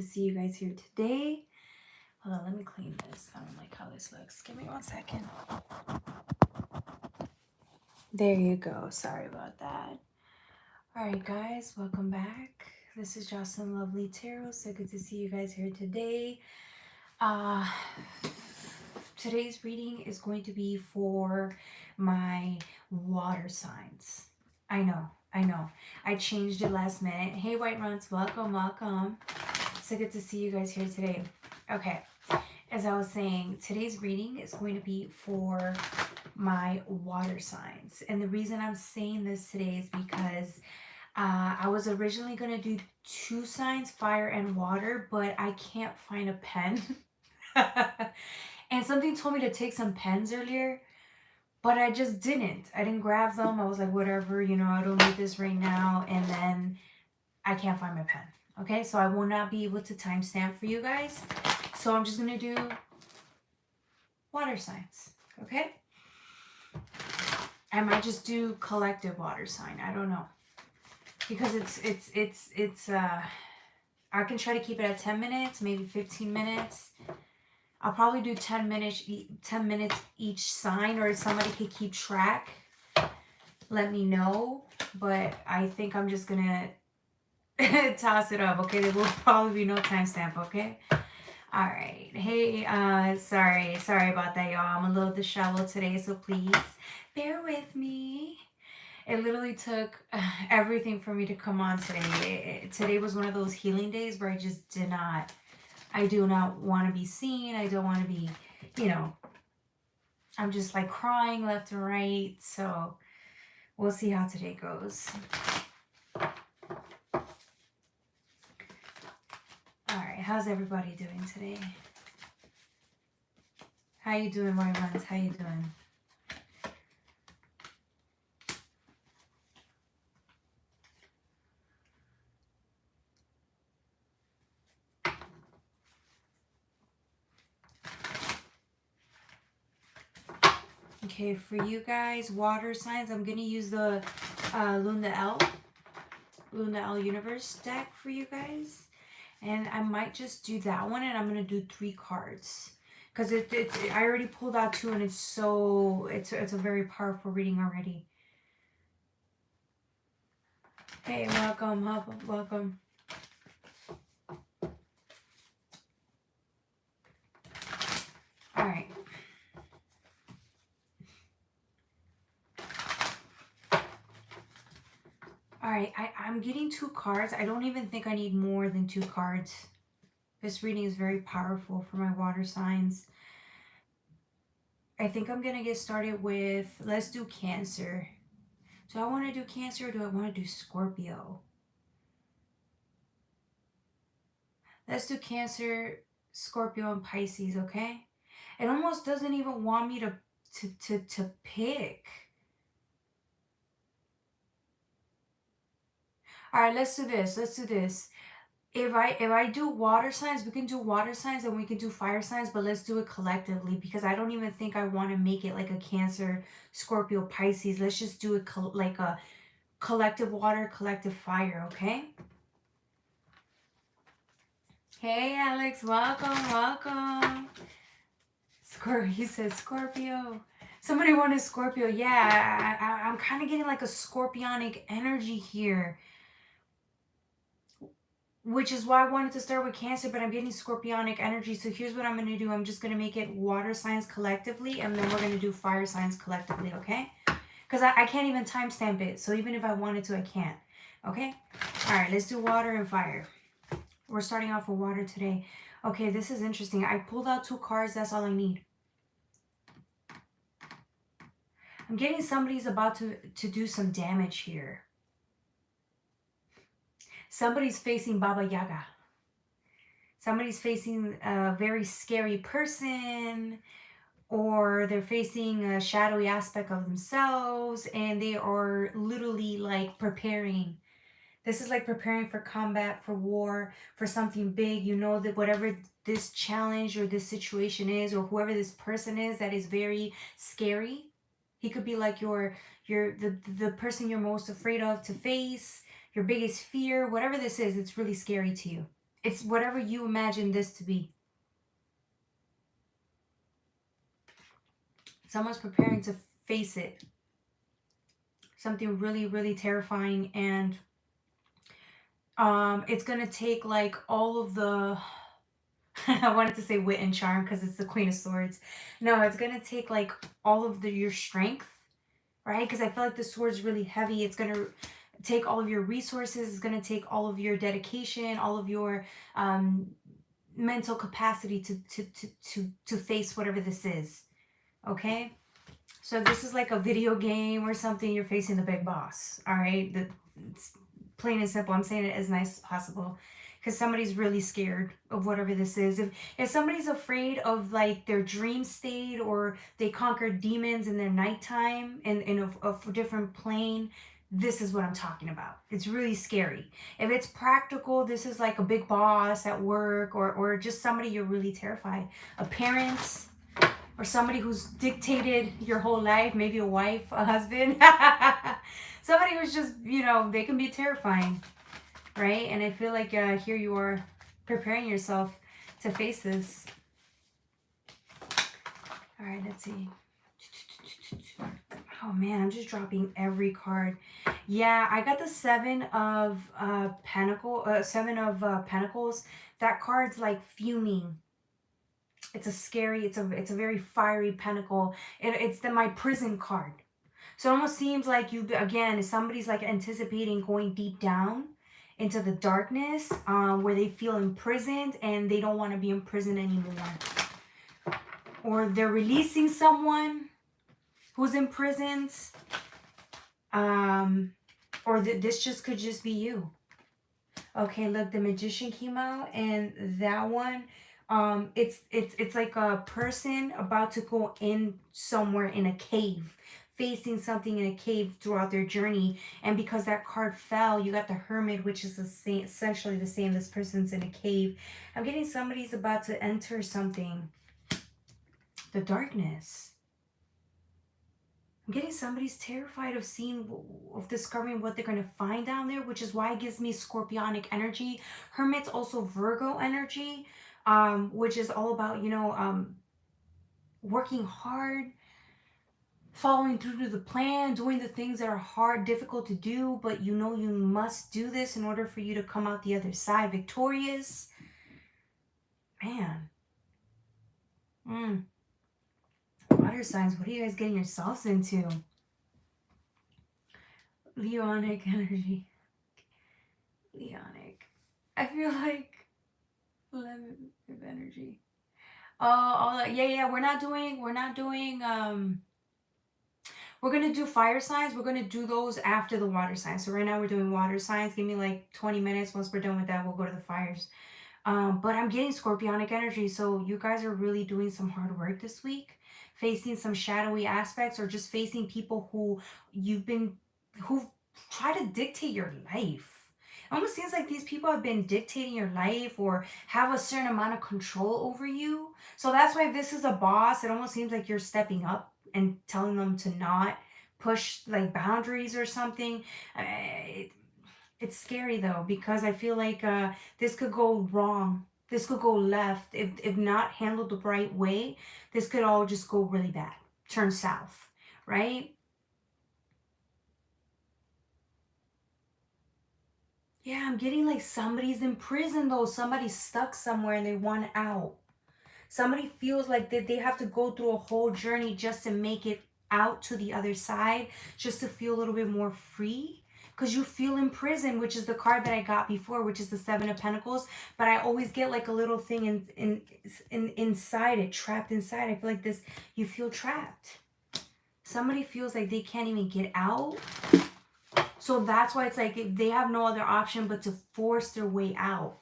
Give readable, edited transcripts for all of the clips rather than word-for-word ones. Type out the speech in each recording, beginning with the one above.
to see you guys here today. Hold on, let me clean this. I don't like how this looks. Give me 1 second. There you go. Sorry about that. Alright guys, welcome back. This is Jocelyn Lovely Tarot. So good to see you guys here today. Today's reading is going to be for my water signs. I know. I changed it last minute. Hey White Runs, welcome. So good to see you guys here today. Okay, as I was saying, today's reading is going to be for my water signs. And the reason I'm saying this today is because I was originally going to do 2 signs, fire and water, but I can't find a pen. And something told me to take some pens earlier, but I just didn't. I didn't grab them. I was like, whatever, you know, I don't need this right now. And then I can't find my pen. Okay, so I will not be able to timestamp for you guys. So I'm just going to do water signs. Okay? I might just do collective water sign. I don't know. Because it's I can try to keep it at 10 minutes, maybe 15 minutes. I'll probably do 10 minutes each sign, or if somebody could keep track, let me know. But I think I'm just gonna toss it up, okay? There will probably be no timestamp, okay? All right. Hey, sorry about that, y'all. I'm a little disheveled today, so please bear with me. It literally took everything for me to come on today. Today was one of those healing days where I do not want to be seen. I don't want to be, you know, I'm just like crying left and right. So we'll see how today goes. All right, how's everybody doing today? How you doing, White Ones? How you doing? Okay, for you guys, water signs, I'm going to use the Luna L Universe deck for you guys. And I might just do that one, and I'm going to do 3 cards. Because I already pulled out 2, and it's a very powerful reading already. Hey, welcome. All right. All right, I'm getting 2 cards. I don't even think I need more than 2 cards. This reading is very powerful for my water signs. I think I'm going to get started with, let's do Cancer. Do I want to do Cancer, or do I want to do Scorpio? Let's do Cancer, Scorpio, and Pisces, okay? It almost doesn't even want me to pick. All right, let's do this. If I do water signs, we can do water signs and we can do fire signs, but let's do it collectively, because I don't even think I want to make it like a Cancer, Scorpio, Pisces. Let's just do it like a collective water, collective fire, okay? Hey, Alex, welcome. He says Scorpio. Somebody wanted Scorpio. Yeah, I'm kind of getting like a scorpionic energy here, which is why I wanted to start with Cancer, but I'm getting scorpionic energy. So here's what I'm going to do. I'm just going to make it water signs collectively, and then we're going to do fire signs collectively, okay? Because I can't even timestamp it. So even if I wanted to, I can't. Okay? All right, let's do water and fire. We're starting off with water today. Okay, this is interesting. I pulled out 2 cards. That's all I need. I'm getting somebody's about to do some damage here. Somebody's facing Baba Yaga. Somebody's facing a very scary person, or they're facing a shadowy aspect of themselves, and they are literally like preparing. This is like preparing for combat, for war, for something big. You know that whatever this challenge or this situation is, or whoever this person is that is very scary. He could be like the person you're most afraid of to face, your biggest fear, whatever this is, it's really scary to you. It's whatever you imagine this to be. Someone's preparing to face it. Something really, really terrifying. And it's going to take like all of the... I wanted to say wit and charm because it's the Queen of Swords. No, it's going to take like all of your strength, right? Because I feel like the sword's really heavy. It's going to take all of your resources. It's going to take all of your dedication, all of your mental capacity to face whatever this is. Okay? So this is like a video game or something. You're facing the big boss. All right? It's plain and simple. I'm saying it as nice as possible. Because somebody's really scared of whatever this is. If somebody's afraid of like their dream state, or they conquer demons in their nighttime in a different plane, this is what I'm talking about. It's really scary. If it's practical, this is like a big boss at work, or just somebody you're really terrified. A parent, or somebody who's dictated your whole life, maybe a wife, a husband. Somebody who's just, they can be terrifying. Right? And I feel like here you are preparing yourself to face this. All right, let's see. Oh man, I'm just dropping every card. Yeah, I got the Seven of Pentacles. That card's like fuming. It's a scary. It's a very fiery pentacle. It's my prison card. So it almost seems like somebody's like anticipating going deep down into the darkness, where they feel imprisoned and they don't want to be imprisoned anymore. Or they're releasing someone who's imprisoned. Or this just could just be you. Okay, look, the Magician came out, and that one, it's like a person about to go in somewhere in a cave, facing something in a cave throughout their journey. And because that card fell, you got the Hermit, which is essentially the same. This person's in a cave. I'm getting somebody's about to enter something. The darkness. I'm getting somebody's terrified of discovering what they're going to find down there, which is why it gives me Scorpionic energy. Hermit's also Virgo energy, which is all about, working hard, following through to the plan, doing the things that are hard, difficult to do, but you must do this in order for you to come out the other side victorious. Man. Water signs, what are you guys getting yourselves into? Leonic energy. Leonic. I feel like 11 of energy. Oh, yeah. We're gonna do fire signs. We're gonna do those after the water signs. So right now we're doing water signs. Give me like 20 minutes. Once we're done with that, we'll go to the fires. But I'm getting Scorpionic energy. So you guys are really doing some hard work this week, facing some shadowy aspects, or just facing people who try to dictate your life. It almost seems like these people have been dictating your life, or have a certain amount of control over you. So that's why if this is a boss, it almost seems like you're stepping up and telling them to not push like boundaries or something. It's scary though, because I feel like this could go wrong. This could go left. If not handled the right way, this could all just go really bad. Turn south, right? Yeah, I'm getting like somebody's in prison though. Somebody's stuck somewhere and they want out. Somebody feels like that they have to go through a whole journey just to make it out to the other side, just to feel a little bit more free. Because you feel in prison, which is the card that I got before, which is the Seven of Pentacles. But I always get like a little thing inside it, trapped inside. I feel like this, you feel trapped. Somebody feels like they can't even get out. So that's why it's like they have no other option but to force their way out.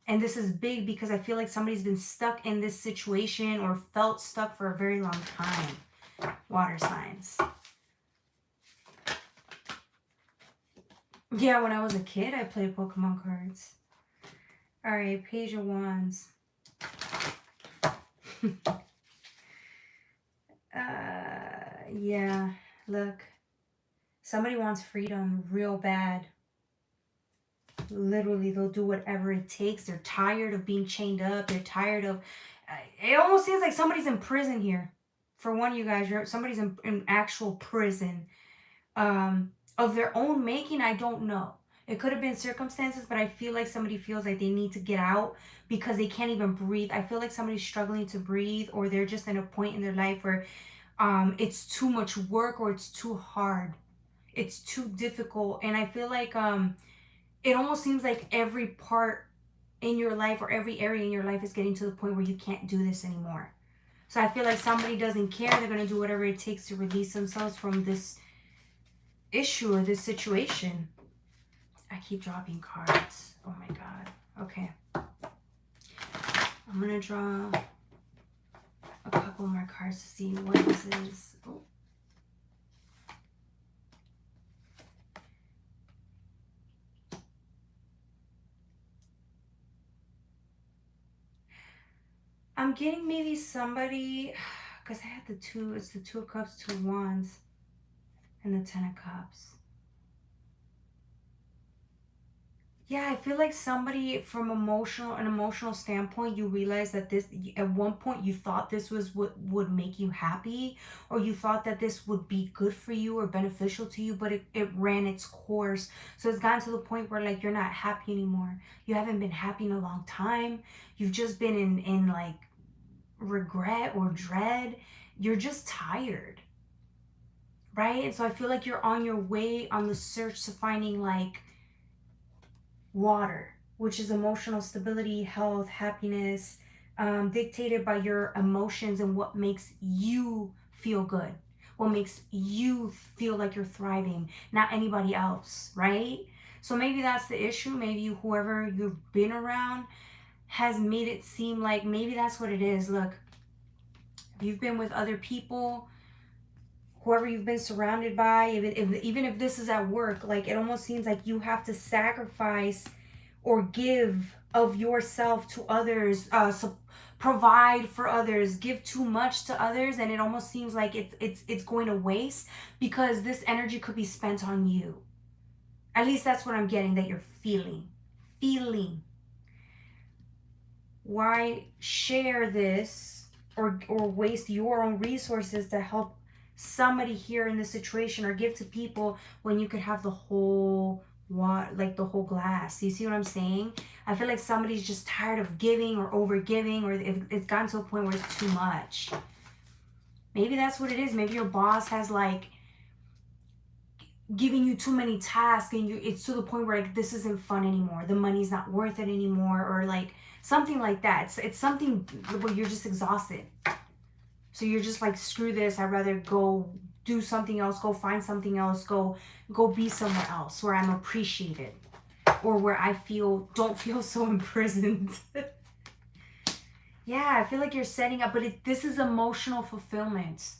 And this is big because I feel like somebody's been stuck in this situation or felt stuck for a very long time. Water signs. Yeah, when I was a kid, I played Pokemon cards. All right, Page of Wands. Yeah, look. Somebody wants freedom real bad. Literally, they'll do whatever it takes. They're tired of being chained up. They're tired of... It almost seems like somebody's in prison here. For one of you guys, somebody's in actual prison. Of their own making, I don't know. It could have been circumstances, but I feel like somebody feels like they need to get out because they can't even breathe. I feel like somebody's struggling to breathe, or they're just in a point in their life where it's too much work, or it's too hard. It's too difficult. And I feel like it almost seems like every part in your life or every area in your life is getting to the point where you can't do this anymore. So I feel like somebody doesn't care. They're going to do whatever it takes to release themselves from this issue or this situation. I keep dropping cards. Oh my God. Okay. I'm going to draw a couple more cards to see what this is. Oh. I'm getting maybe somebody, because I had the two, it's the 2 of Cups, 2 of Wands, and the 10 of Cups. Yeah, I feel like somebody from an emotional standpoint, you realize that this, at one point you thought this was what would make you happy, or you thought that this would be good for you or beneficial to you, but it ran its course. So it's gotten to the point where like you're not happy anymore. You haven't been happy in a long time. You've just been in like regret or dread. You're just tired, right? And so I feel like you're on your way on the search to finding like water, which is emotional stability, health, happiness, dictated by your emotions and what makes you feel good, what makes you feel like you're thriving, not anybody else, right? So maybe that's the issue. Maybe whoever you've been around has made it seem like maybe that's what it is. Look, if you've been with other people, whoever you've been surrounded by, even if this is at work, like it almost seems like you have to sacrifice or give of yourself to others, provide for others, give too much to others, and it almost seems like it's going to waste because this energy could be spent on you. At least that's what I'm getting, that you're feeling. Why share this or waste your own resources to help somebody here in this situation, or give to people when you could have the whole like the whole glass? You see what I'm saying? I feel like somebody's just tired of giving or over giving, or it's gotten to a point where it's too much. Maybe that's what it is. Maybe your boss has like giving you too many tasks, and it's to the point where like this isn't fun anymore, the money's not worth it anymore, or like something like that. It's something where you're just exhausted. So you're just like, screw this, I'd rather go do something else, go find something else, go be somewhere else where I'm appreciated, or where I don't feel so imprisoned. Yeah, I feel like you're setting up, but this is emotional fulfillment.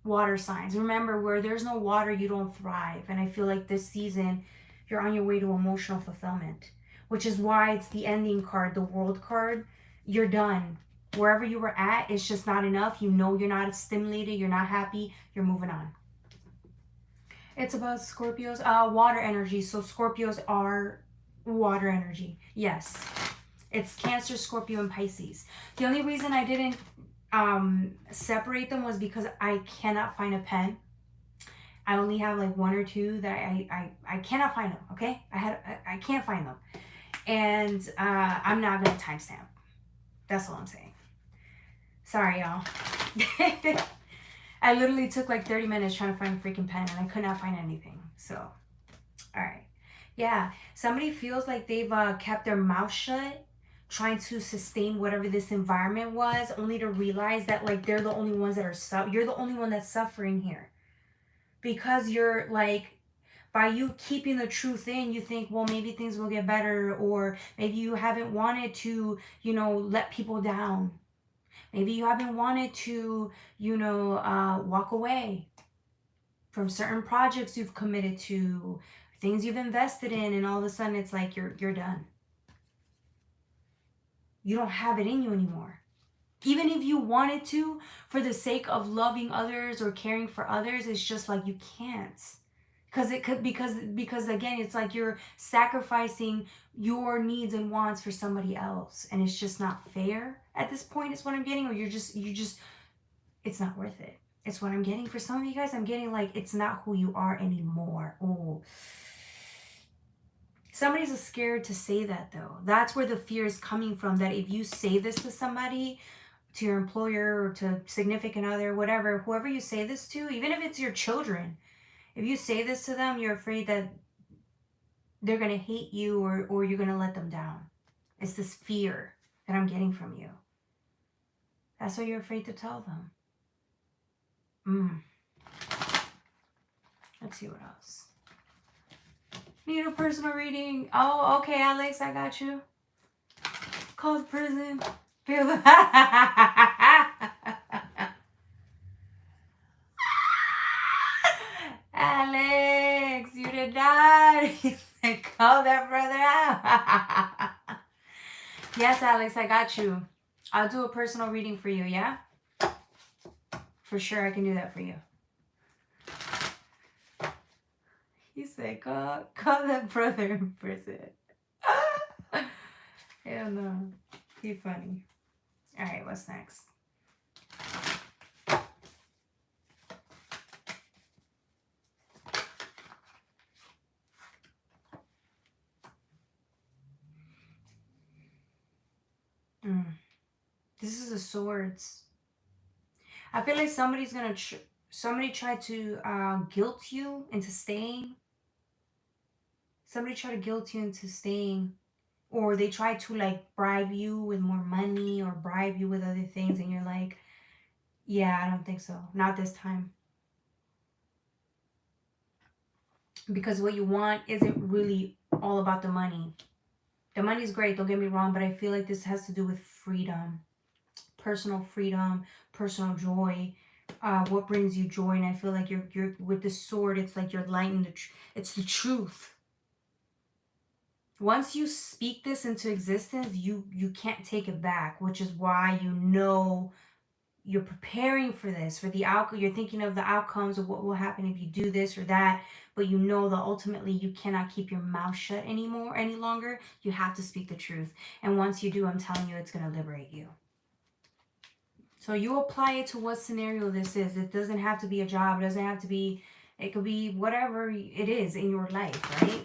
Water signs. Remember, where there's no water, you don't thrive. And I feel like this season, you're on your way to emotional fulfillment, which is why it's the ending card, the World card. You're done. Wherever you were at, it's just not enough. You know you're not stimulated, you're not happy, you're moving on. It's about Scorpios, water energy. So Scorpios are water energy. Yes. It's Cancer, Scorpio, and Pisces. The only reason I didn't separate them was because I cannot find a pen. I only have like 1 or 2 that I cannot find them. Okay, I can't find them, and I'm not gonna timestamp. That's all I'm saying. Sorry, y'all. I literally took like 30 minutes trying to find a freaking pen, and I could not find anything. So, all right, yeah. Somebody feels like they've kept their mouth shut, trying to sustain whatever this environment was, only to realize that like they're the only ones that are you're the only one that's suffering here, because you're like, by you keeping the truth in, you think, well, maybe things will get better, or maybe you haven't wanted to, let people down. Maybe you haven't wanted to, walk away from certain projects you've committed to, things you've invested in, and all of a sudden it's like you're done. You don't have it in you anymore. Even if you wanted to, for the sake of loving others or caring for others, it's just like you can't. Because again, it's like you're sacrificing your needs and wants for somebody else, and it's just not fair at this point is what I'm getting. Or you just it's not worth it. It's what I'm getting. For some of you guys, I'm getting like it's not who you are anymore. Oh, somebody's scared to say that though. That's where the fear is coming from, that if you say this to somebody, to your employer or to significant other, whatever, whoever you say this to, even if it's your children, if you say this to them, you're afraid that they're going to hate you, or you're going to let them down. It's this fear that I'm getting from you. That's why you're afraid to tell them. Let's see what else. Need a personal reading. Oh, okay, Alex, I got you. Call the prison. Feel the... Alex, you did not. Call that brother out. Yes, Alex, I got you. I'll do a personal reading for you, yeah? For sure, I can do that for you. He said, call that brother in prison. Hell no. He's funny. All right, what's next? This is the swords. I feel like somebody's gonna somebody tried to guilt you into staying. Somebody tried to guilt you into staying, or they tried to like bribe you with more money or bribe you with other things, and you're like, yeah, I don't think so, not this time. Because what you want isn't really all about the money. The money's great, don't get me wrong, but I feel like this has to do with freedom. Personal freedom, personal joy, what brings you joy. And I feel like you're with the sword, it's like you're lighting it's the truth. Once you speak this into existence, you can't take it back, which is why you're preparing for this, for the outcome. You're thinking of the outcomes of what will happen if you do this or that, but you know that ultimately you cannot keep your mouth shut any longer. You have to speak the truth. And once you do, I'm telling you, it's going to liberate you. So you apply it to what scenario this is. It doesn't have to be a job. It doesn't have to be, it could be whatever it is in your life, right?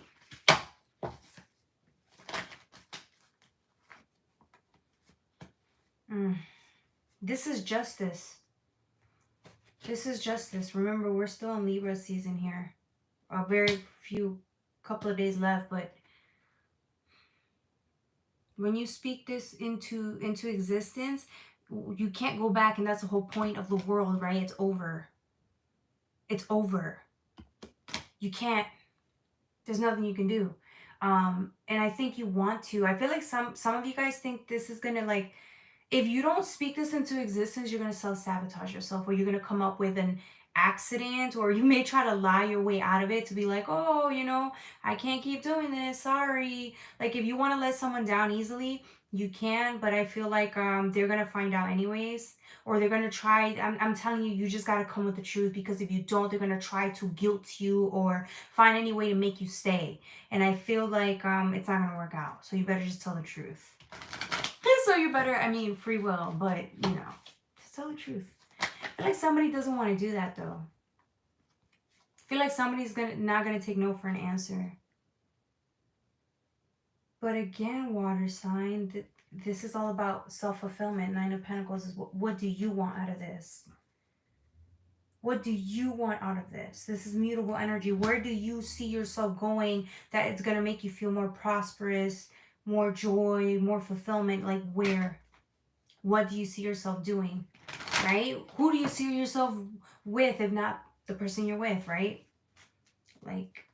This is justice. This is justice. Remember, we're still in Libra season here. A very couple of days left, but when you speak this into existence, you can't go back, and that's the whole point of the world, right? It's over. It's over. You can't. There's nothing you can do. And I think you want to. I feel like some of you guys think this is gonna, like, if you don't speak this into existence, you're gonna self-sabotage yourself, or you're gonna come up with an accident, or you may try to lie your way out of it to be like, oh, I can't keep doing this, sorry. Like, if you want to let someone down easily, you can, but I feel like they're gonna find out anyways, or they're gonna try. I'm telling you, you just gotta come with the truth, because if you don't, they're gonna try to guilt you or find any way to make you stay. And I feel like it's not gonna work out, so you better just tell the truth. So you better, free will, but just tell the truth. I feel like somebody doesn't want to do that though. I feel like somebody's not gonna take no for an answer. But again, water sign, this is all about self-fulfillment. Nine of Pentacles is what do you want out of this? What do you want out of this? This is mutable energy. Where do you see yourself going that it's going to make you feel more prosperous, more joy, more fulfillment? Like, where? What do you see yourself doing? Right? Who do you see yourself with, if not the person you're with, right? Like,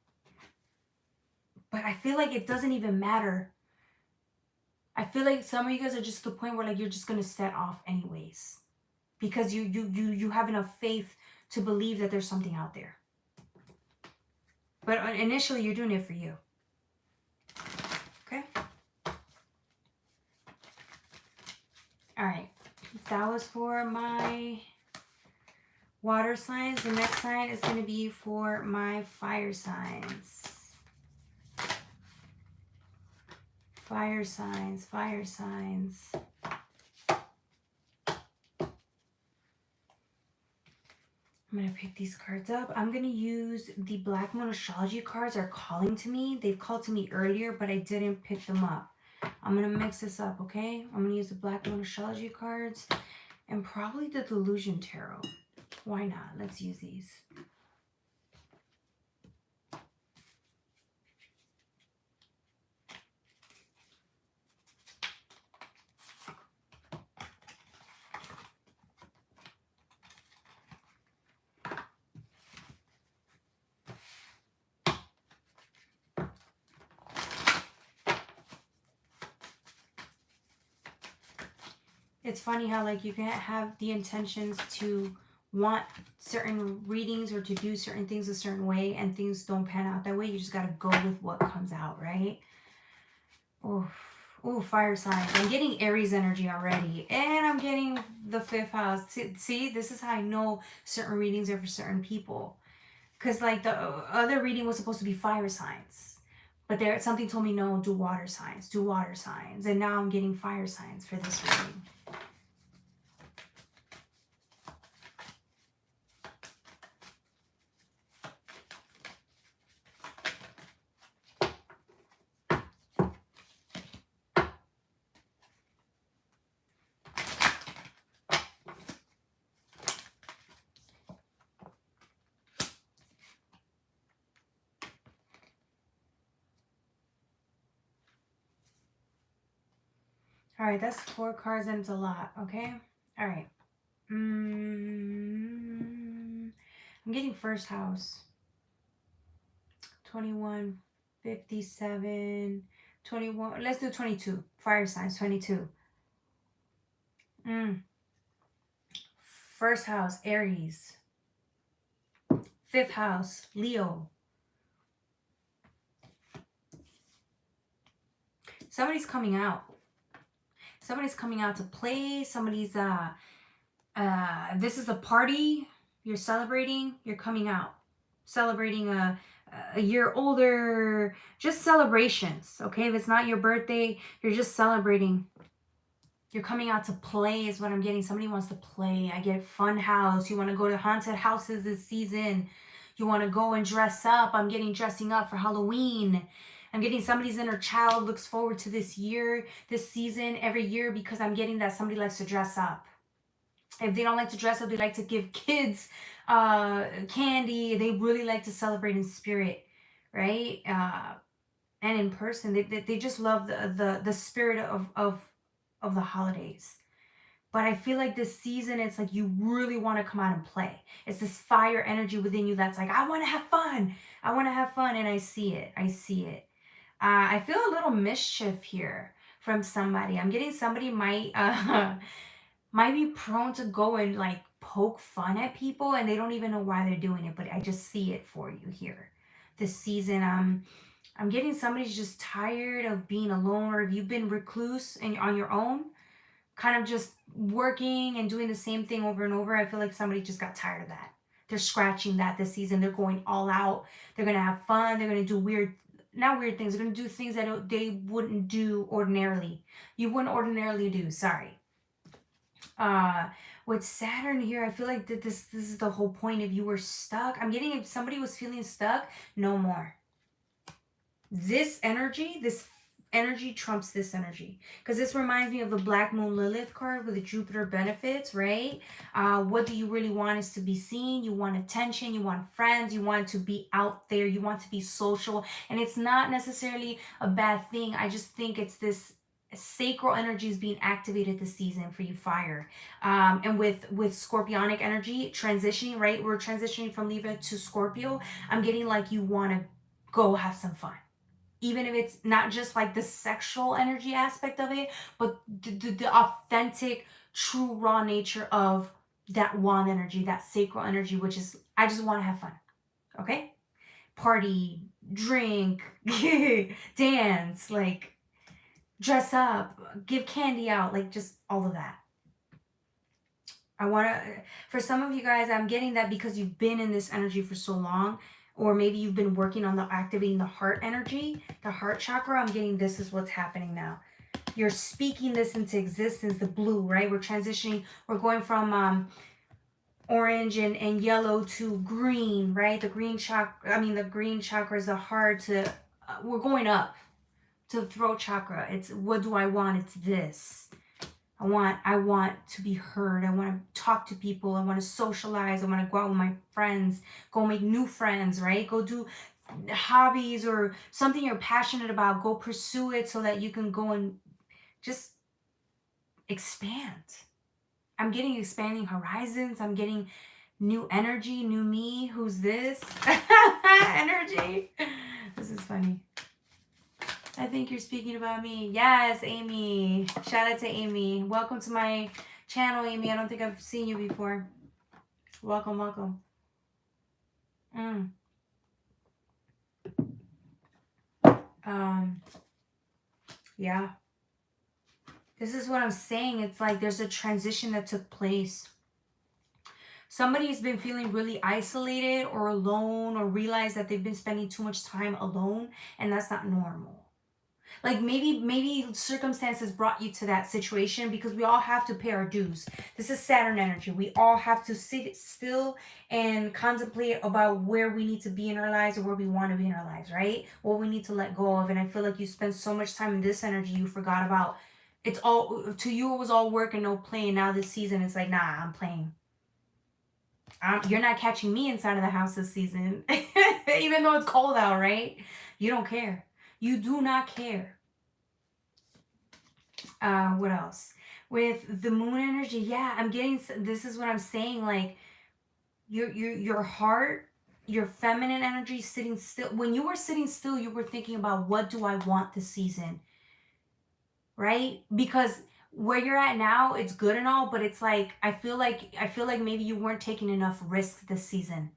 but I feel like it doesn't even matter. I feel like some of you guys are just to the point where, like, you're just going to set off anyways. Because you have enough faith to believe that there's something out there. But initially, you're doing it for you. Okay? All right. That was for my water signs. The next sign is going to be for my fire signs. Fire signs, fire signs. I'm going to pick these cards up. I'm going to use the Black Moon Astrology cards are calling to me. They've called to me earlier, but I didn't pick them up. I'm going to mix this up, okay? I'm going to use the Black Moon Astrology cards and probably the Delusion Tarot. Why not? Let's use these. It's funny how like you can have the intentions to want certain readings or to do certain things a certain way and things don't pan out that way. You just got to go with what comes out, right? Oh, fire signs. I'm getting Aries energy already. And I'm getting the 5th house. See, this is how I know certain readings are for certain people. Because like the other reading was supposed to be fire signs. But there something told me, no, do water signs. Do water signs. And now I'm getting fire signs for this reading. All right, that's 4 cards and it's a lot, okay? All right. I'm getting first house. 21, 57, 21. Let's do 22. Fire signs, 22. First house, Aries. 5th house, Leo. Somebody's coming out. Somebody's coming out to play. Somebody's, this is a party. You're celebrating. You're coming out. Celebrating a year older. Just celebrations, okay? If it's not your birthday, you're just celebrating. You're coming out to play is what I'm getting. Somebody wants to play. I get fun house. You want to go to haunted houses this season. You want to go and dress up. I'm getting dressing up for Halloween. I'm getting somebody's inner child looks forward to this year, this season, every year because I'm getting that somebody likes to dress up. If they don't like to dress up, they like to give kids candy. They really like to celebrate in spirit, right? And in person. They just love the spirit of the holidays. But I feel like this season, it's like you really want to come out and play. It's this fire energy within you that's like, I want to have fun. I want to have fun. And I see it. I see it. I feel a little mischief here from somebody. I'm getting somebody might be prone to go and like poke fun at people and they don't even know why they're doing it. But I just see it for you here. This season, I'm getting somebody's just tired of being alone, or if you've been recluse and on your own, kind of just working and doing the same thing over and over. I feel like somebody just got tired of that. They're scratching that this season. They're going all out. They're going to have fun. They're going to do not weird things. They're going to do things that they wouldn't do ordinarily. You wouldn't ordinarily do. Sorry. With Saturn here, I feel like that this is the whole point. If you were stuck, I'm getting if somebody was feeling stuck, no more. This energy trumps this energy, because this reminds me of the Black Moon Lilith card with the Jupiter benefits, right? What do you really want is to be seen. You want attention, you want friends, you want to be out there, you want to be social, and it's not necessarily a bad thing. I just think it's this sacral energy is being activated this season for you, fire. And with Scorpionic energy transitioning, right? We're transitioning from Libra to Scorpio. I'm getting like you want to go have some fun. Even if it's not just like the sexual energy aspect of it, but the authentic, true, raw nature of that wand energy, that sacral energy, which is, I just want to have fun. Okay? Party, drink, dance, like dress up, give candy out, like just all of that. I want to, for some of you guys, I'm getting that because you've been in this energy for so long, or maybe you've been working on the activating the heart energy, the heart chakra. I'm getting this is what's happening now. You're speaking this into existence, the blue, right? We're transitioning, we're going from orange and yellow to green, right? The green chakra, the green chakra is the heart to, we're going up to the throat chakra. It's what do I want? It's this. I want to be heard. I want to talk to people. I want to socialize. I want to go out with my friends, go make new friends, right? Go do hobbies or something you're passionate about. Go pursue it so that you can go and just expand. I'm getting expanding horizons. I'm getting new energy, new me. Who's this? Energy. This is funny. I think you're speaking about me. Yes, Amy. Shout out to Amy. Welcome to my channel, Amy. I don't think I've seen you before. Welcome, welcome. Yeah. This is what I'm saying. It's like there's a transition that took place. Somebody's been feeling really isolated or alone or realized that they've been spending too much time alone, and that's not normal. Like maybe circumstances brought you to that situation because we all have to pay our dues. This is Saturn energy. We all have to sit still and contemplate about where we need to be in our lives or where we want to be in our lives, right? What we need to let go of. And I feel like you spend so much time in this energy, you forgot about it's all to you. It was all work and no play. And now this season, it's like, nah, I'm playing. You're not catching me inside of the house this season, even though it's cold out, right? You don't care. You do not care. What else? With the moon energy, yeah, I'm getting. This is what I'm saying. Like your heart, your feminine energy sitting still. When you were sitting still, you were thinking about what do I want this season, right? Because where you're at now, it's good and all, but it's like I feel like maybe you weren't taking enough risks this season.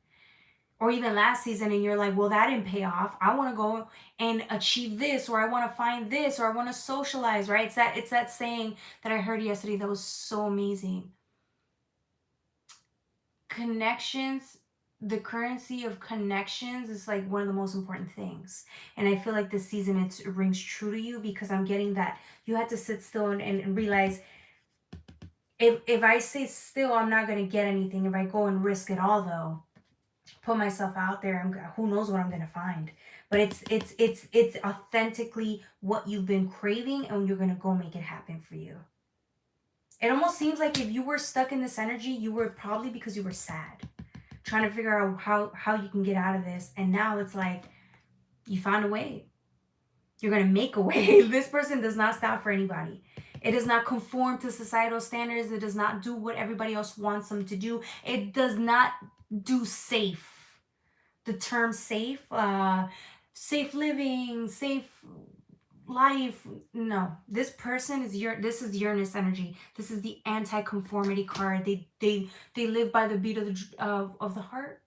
Or even last season, and you're like, well, that didn't pay off. I want to go and achieve this, or I want to find this, or I want to socialize, right? It's that saying that I heard yesterday that was so amazing. Connections, the currency of connections is like one of the most important things. And I feel like this season it rings true to you because I'm getting that you had to sit still and realize if I stay still, I'm not going to get anything. If I go and risk it all, though, put myself out there, who knows what I'm gonna find. But it's authentically what you've been craving, and you're gonna go make it happen for you. It almost seems like if you were stuck in this energy, you were probably because you were sad, trying to figure out how you can get out of this. And now it's like you found a way. You're gonna make a way. This person does not stop for anybody. It does not conform to societal standards. It does not do what everybody else wants them to do. It does not do safe. The term safe, safe living, safe life. No, this person is this is Uranus energy. This is the anti-conformity card. They live by the beat of the heart.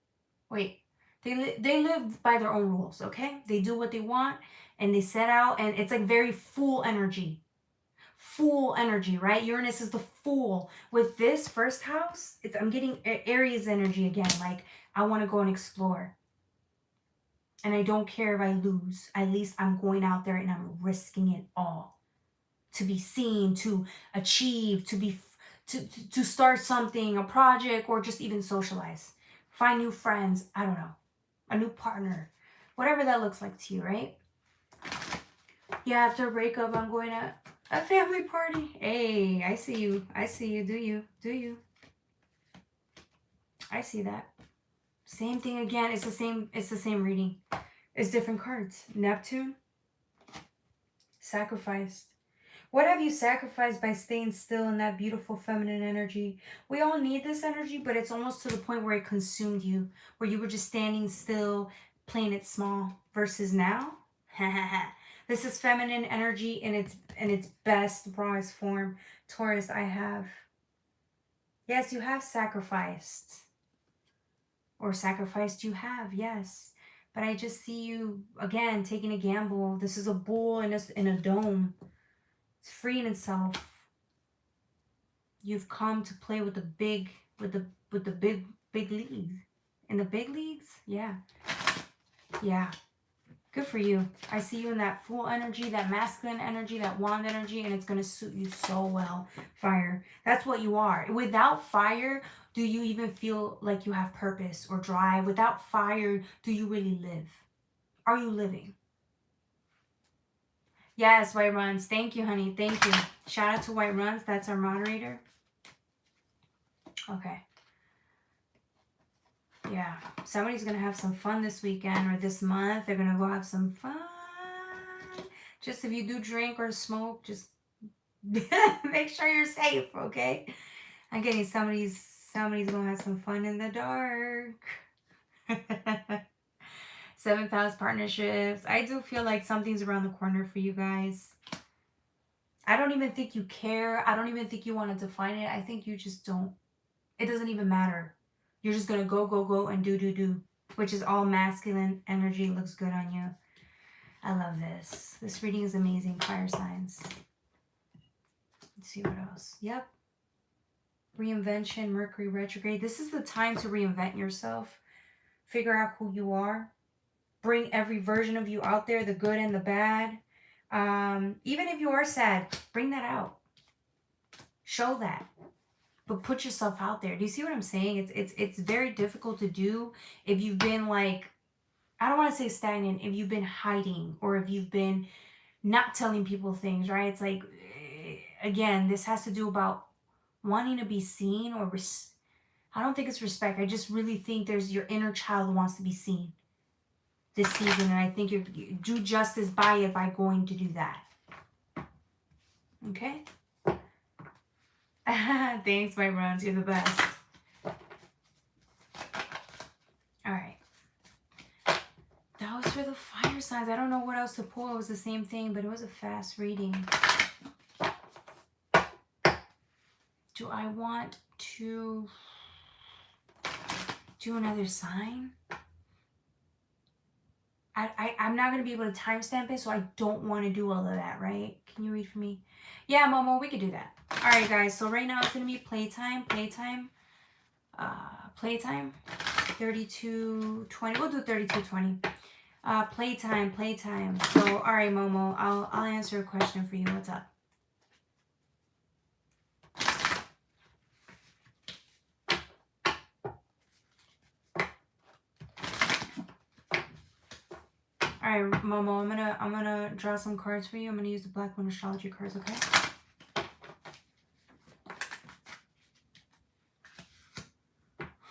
Wait, they live by their own rules. Okay, they do what they want and they set out, and it's like very full energy. Full energy, right? Uranus is the fool. With this first house, I'm getting Aries energy again. Like I want to go and explore. And I don't care if I lose. At least I'm going out there and I'm risking it all to be seen, to achieve, to start something, a project, or just even socialize. Find new friends. I don't know. A new partner. Whatever that looks like to you, right? Yeah, after a breakup, I'm going to a family party. Hey, I see you. I see you. Do you? Do you? I see that. Same thing again. It's the same reading. It's different cards. Neptune. Sacrificed. What have you sacrificed by staying still in that beautiful feminine energy? We all need this energy, but it's almost to the point where it consumed you, where you were just standing still, playing it small. Versus now, this is feminine energy in its best, rawest form. Taurus, I have. Yes, you have sacrificed. Or sacrificed you have, yes. But I just see you, again, taking a gamble. This is a bull in a dome. It's freeing itself. you've come to play with the big big leagues. In the big leagues? Yeah. Yeah. Good for you. I see you in that Fool energy, that masculine energy, that wand energy, and it's going to suit you so well. Fire. That's what you are. Without fire, do you even feel like you have purpose or drive? Without fire, do you really live? Are you living? Yes, White Runs. Thank you, honey. Thank you. Shout out to White Runs. That's our moderator. Okay. Yeah. Somebody's going to have some fun this weekend or this month. They're going to go have some fun. Just if you do drink or smoke, just make sure you're safe, okay? I'm getting somebody's going to have some fun in the dark. 7th house partnerships. I do feel like something's around the corner for you guys. I don't even think you care. I don't even think you want to define it. I think you just don't. It doesn't even matter. You're just going to go, and do, which is all masculine energy. Looks good on you. I love this. This reading is amazing. Fire signs. Let's see what else. Yep. Reinvention, Mercury retrograde. This is the time to reinvent yourself. Figure out who you are. Bring every version of you out there, the good and the bad. Even if you are sad, bring that out. Show that. But put yourself out there. Do you see what I'm saying? It's very difficult to do if you've been like, I don't want to say stagnant, if you've been hiding or if you've been not telling people things, right? It's like, again, this has to do about wanting to be seen or I don't think it's respect. I just really think there's your inner child who wants to be seen this season, and I think you do justice by it by going to do that. Okay? Thanks, my runs. You're the best. Alright. That was for the fire signs. I don't know what else to pull. It was the same thing, but it was a fast reading. Do I want to do another sign? I'm not going to be able to timestamp it, so I don't want to do all of that, right? Can you read for me? Yeah, Momo, we could do that. All right, guys. So right now it's going to be playtime. 32:20. We'll do 32:20. Playtime. So, all right, Momo, I'll answer a question for you. What's up? All right, Momo, I'm gonna draw some cards for you. I'm gonna use the Black Moon Astrology cards, okay?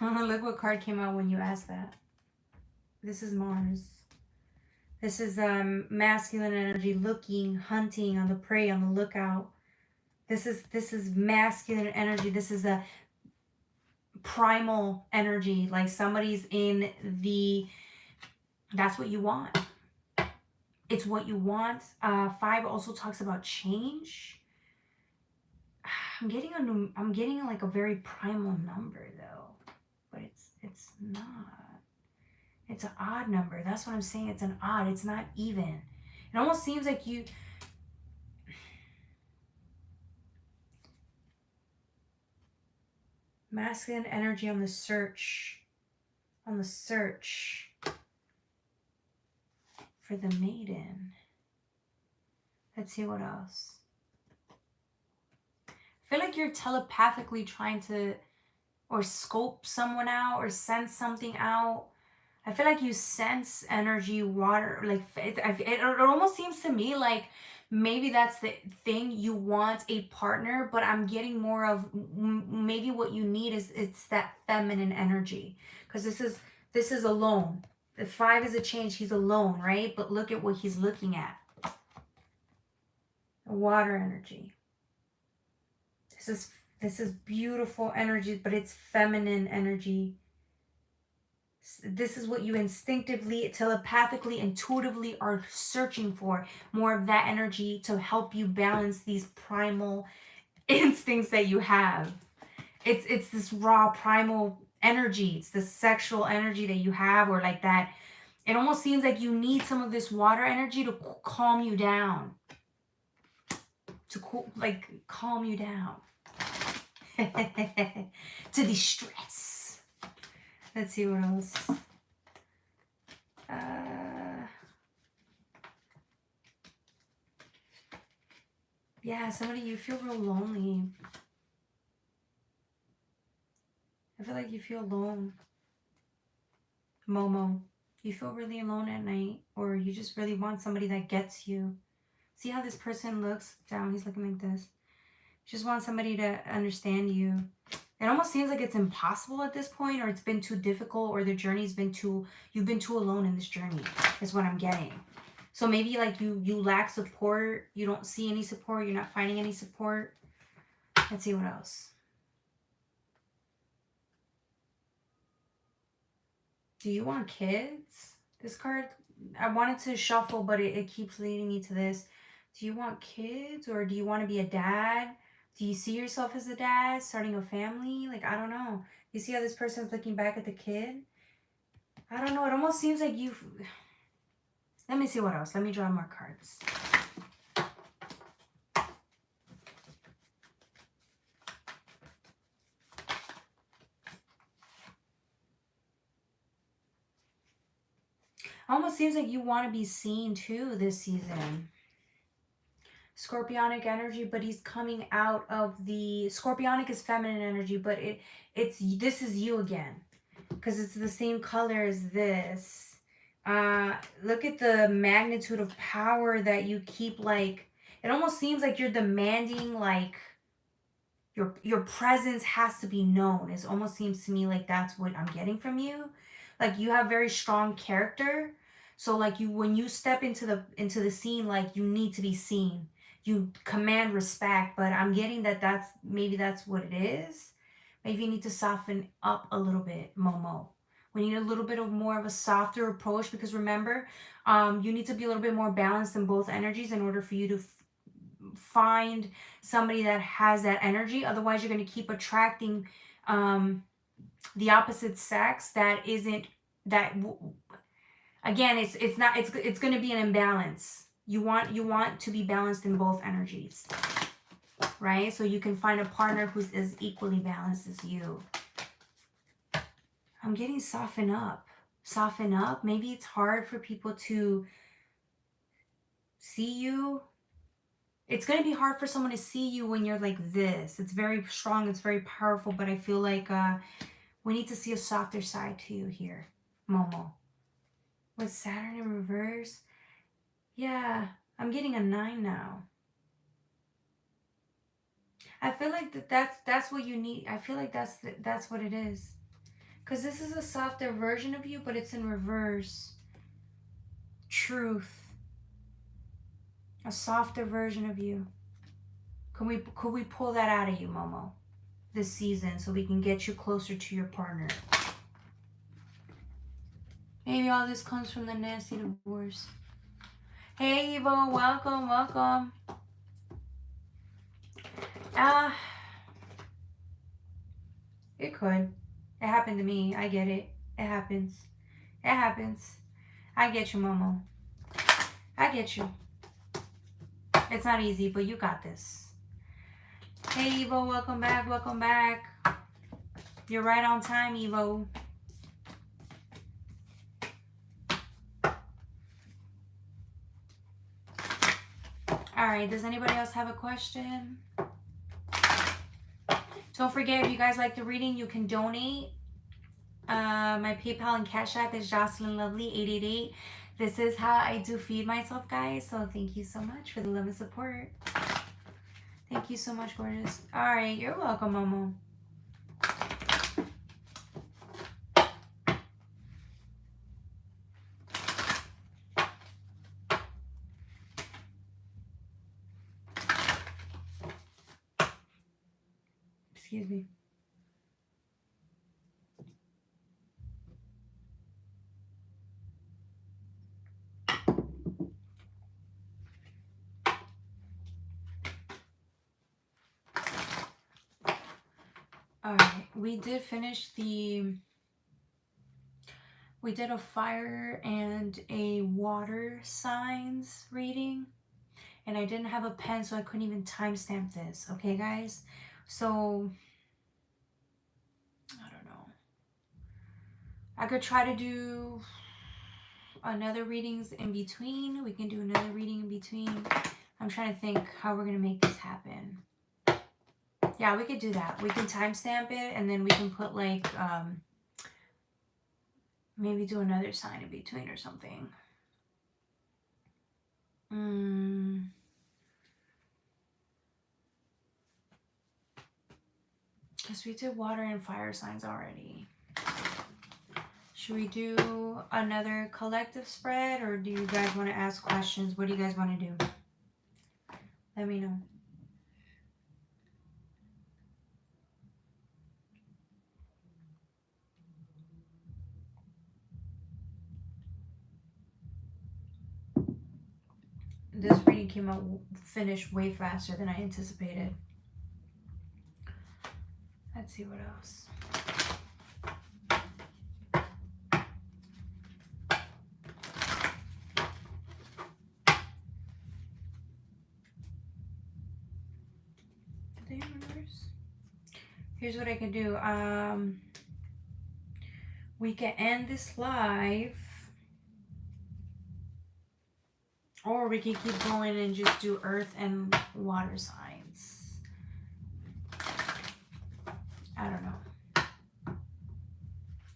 Look what card came out when you asked that. This is Mars. This is masculine energy, looking, hunting, on the prey, on the lookout. This is masculine energy. This is a primal energy, like somebody's in the. That's what you want. It's what you want. 5 also talks about change. I'm getting like a very primal number though, but it's not. It's an odd number. That's what I'm saying. It's an odd. It's not even. It almost seems like you. Masculine energy on the search. On the search for the maiden. Let's see what else. I feel like you're telepathically trying to or scope someone out or sense something out. I feel like you sense energy, water, like it almost seems to me like maybe that's the thing. You want a partner, but I'm getting more of maybe what you need is it's that feminine energy, because this is alone. The 5 is a change. He's alone, right? But look at what he's looking at. The water energy. This is beautiful energy, but it's feminine energy. This is what you instinctively, telepathically, intuitively are searching for. More of that energy to help you balance these primal instincts that you have. It's this raw primal energy. It's the sexual energy that you have, or like that. It almost seems like you need some of this water energy to calm you down. To calm you down. To de-stress. Let's see what else. Yeah, somebody, you feel real lonely. I feel like you feel alone. Momo, you feel really alone at night, or you just really want somebody that gets you. See how this person looks down? He's looking like this. You just want somebody to understand you. It almost seems like it's impossible at this point, or it's been too difficult, or the journey's been too, you've been too alone in this journey, is what I'm getting. So maybe like you lack support, you don't see any support, you're not finding any support. Let's see what else. Do you want kids? This card, I wanted to shuffle, but it keeps leading me to this. Do you want kids, or do you want to be a dad? Do you see yourself as a dad, starting a family? Like, I don't know. You see how this person's looking back at the kid? I don't know. It almost seems like you... Let me see what else. Let me draw more cards. Almost seems like you want to be seen too this season. Scorpionic energy, but he's coming out of the... Scorpionic is feminine energy, but this is you again. Because it's the same color as this. Look at the magnitude of power that you keep, like... It almost seems like you're demanding, like... Your presence has to be known. It almost seems to me like that's what I'm getting from you. Like, you have very strong character. So, like, when you step into the scene, like, you need to be seen. You command respect, but I'm getting that maybe that's what it is. Maybe you need to soften up a little bit, Momo. We need a little bit of more of a softer approach, because remember, you need to be a little bit more balanced in both energies in order for you to find somebody that has that energy. Otherwise, you're going to keep attracting the opposite sex that isn't that. Again, it's going to be an imbalance. You want to be balanced in both energies, right? So you can find a partner who's as equally balanced as you. I'm getting soften up. Soften up. Maybe it's hard for people to see you. It's going to be hard for someone to see you when you're like this. It's very strong. It's very powerful. But I feel like we need to see a softer side to you here, Momo. With Saturn in reverse. Yeah, I'm getting a 9 now. I feel like that's what you need. I feel like that's what it is. Because this is a softer version of you, but it's in reverse. Truth. A softer version of you. Could we pull that out of you, Momo, this season, so we can get you closer to your partner? Maybe all this comes from the nasty divorce. Hey, Evo, welcome, welcome. It could. It happened to me. I get it. It happens. It happens. I get you, Momo. I get you. It's not easy, but you got this. Hey, Evo, welcome back, welcome back. You're right on time, Evo. All right, does anybody else have a question? Don't forget, if you guys like the reading, you can donate. My PayPal and Cash App is Jocelyn Lovely 888. This is how I do feed myself, guys. So thank you so much for the love and support. Thank you so much, gorgeous. All right, you're welcome, Momo. Excuse me. All right, we did finish we did a fire and a water signs reading, and I didn't have a pen, so I couldn't even timestamp this. Okay, guys? So I could try to do another readings in between. We can do another reading in between. I'm trying to think how we're going to make this happen. Yeah, we could do that. We can timestamp it, and then we can put like, maybe do another sign in between or something. Because we did water and fire signs already. Should we do another collective spread, or do you guys want to ask questions? What do you guys want to do? Let me know. This reading came out finished way faster than I anticipated. Let's see what else. Here's what I can do. We can end this live, or we can keep going and just do earth and water signs. I don't know.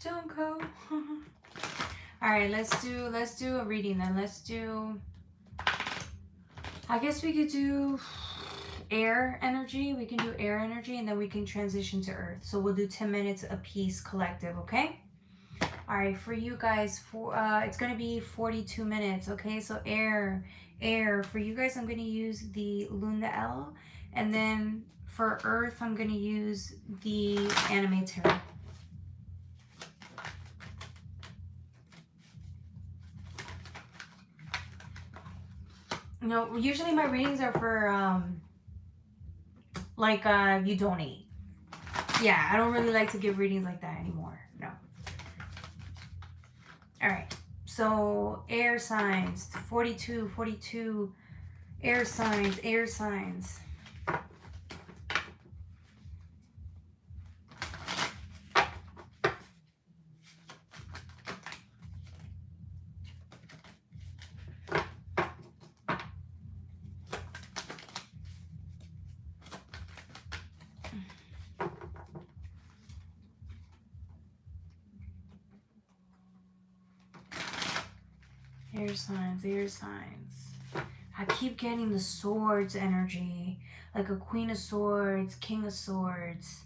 Don't go. All right, let's do a reading then. Let's do, I guess we could do air energy. We can do air energy, and then we can transition to earth. So we'll do 10 minutes a piece collective, okay? All right, for you guys, it's gonna be 42 minutes, okay? So air. For you guys, I'm gonna use the Luna L, and then for earth, I'm gonna use the animator. No, usually my readings are for you donate. Yeah, I don't really like to give readings like that anymore. No. All right. So air signs, 42, air signs. Air signs. I keep getting the swords energy, like a queen of swords, king of swords.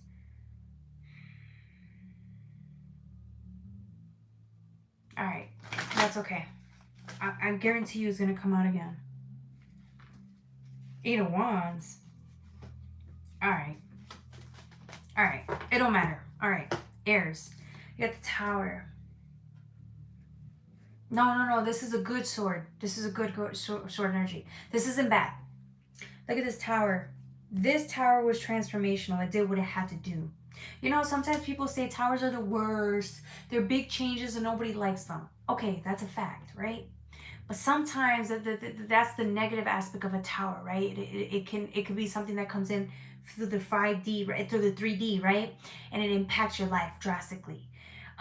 All right, that's okay. I guarantee you it's gonna come out again. 8 of Wands. All right, it don't matter. All right, airs. You got the Tower. No. This is a good sword. This is a good sword energy. This isn't bad. Look at this Tower. This Tower was transformational. It did what it had to do. You know, sometimes people say towers are the worst. They're big changes and nobody likes them. Okay, that's a fact, right? But sometimes that's the negative aspect of a tower, right? It can be something that comes in through the 5D, right? Through the 3D, right? And it impacts your life drastically.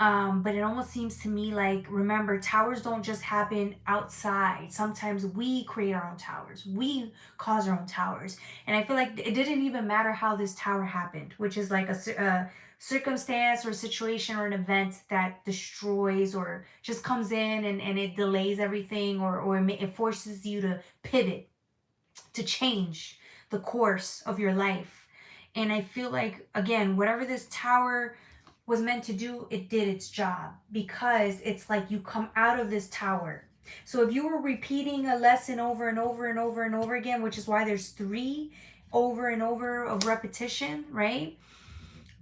But it almost seems to me like, remember, towers don't just happen outside. Sometimes we create our own towers. We cause our own towers. And I feel like it didn't even matter how this tower happened, which is like a circumstance or a situation or an event that destroys or just comes in and it delays everything, or it forces you to pivot, to change the course of your life. And I feel like, again, whatever this tower was meant to do, it did its job, because it's like you come out of this tower. So if you were repeating a lesson over and over again, which is why there's 3 over and over of repetition, right?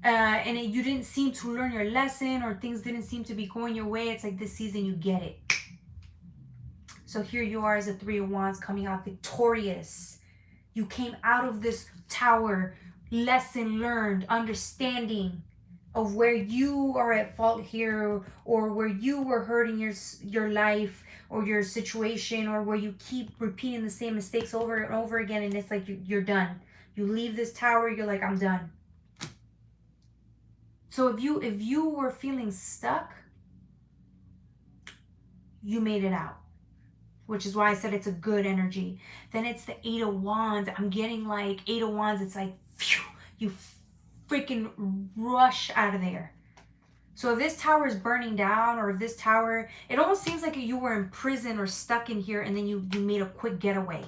And you didn't seem to learn your lesson, or things didn't seem to be going your way, it's like this season you get it. So here you are as a 3 of Wands, coming out victorious. You came out of this tower, lesson learned, understanding of where you are at fault here, or where you were hurting your life or your situation, or where you keep repeating the same mistakes over and over again, and it's like you're done. You leave this tower, you're like, I'm done. So if you were feeling stuck, you made it out, which is why I said it's a good energy. Then it's the Eight of Wands. I'm getting like Eight of Wands. It's like, phew, you freaking rush out of there. So if this tower is burning down, or if this tower, it almost seems like you were in prison or stuck in here, and then you made a quick getaway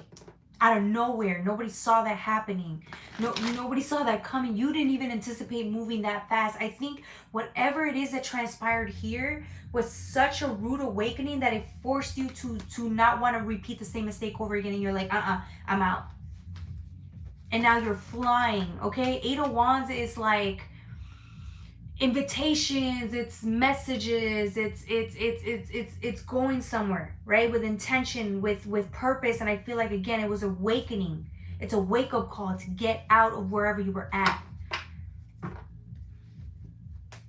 out of nowhere. Nobody saw that happening. Nobody saw that coming. You didn't even anticipate moving that fast. I think whatever it is that transpired here was such a rude awakening that it forced you to not want to repeat the same mistake over again. And you're like, I'm out. And now you're flying, okay? Eight of Wands is like invitations, it's messages, it's going somewhere, right? With intention, with purpose. And I feel like, again, it was awakening. It's a wake-up call to get out of wherever you were at.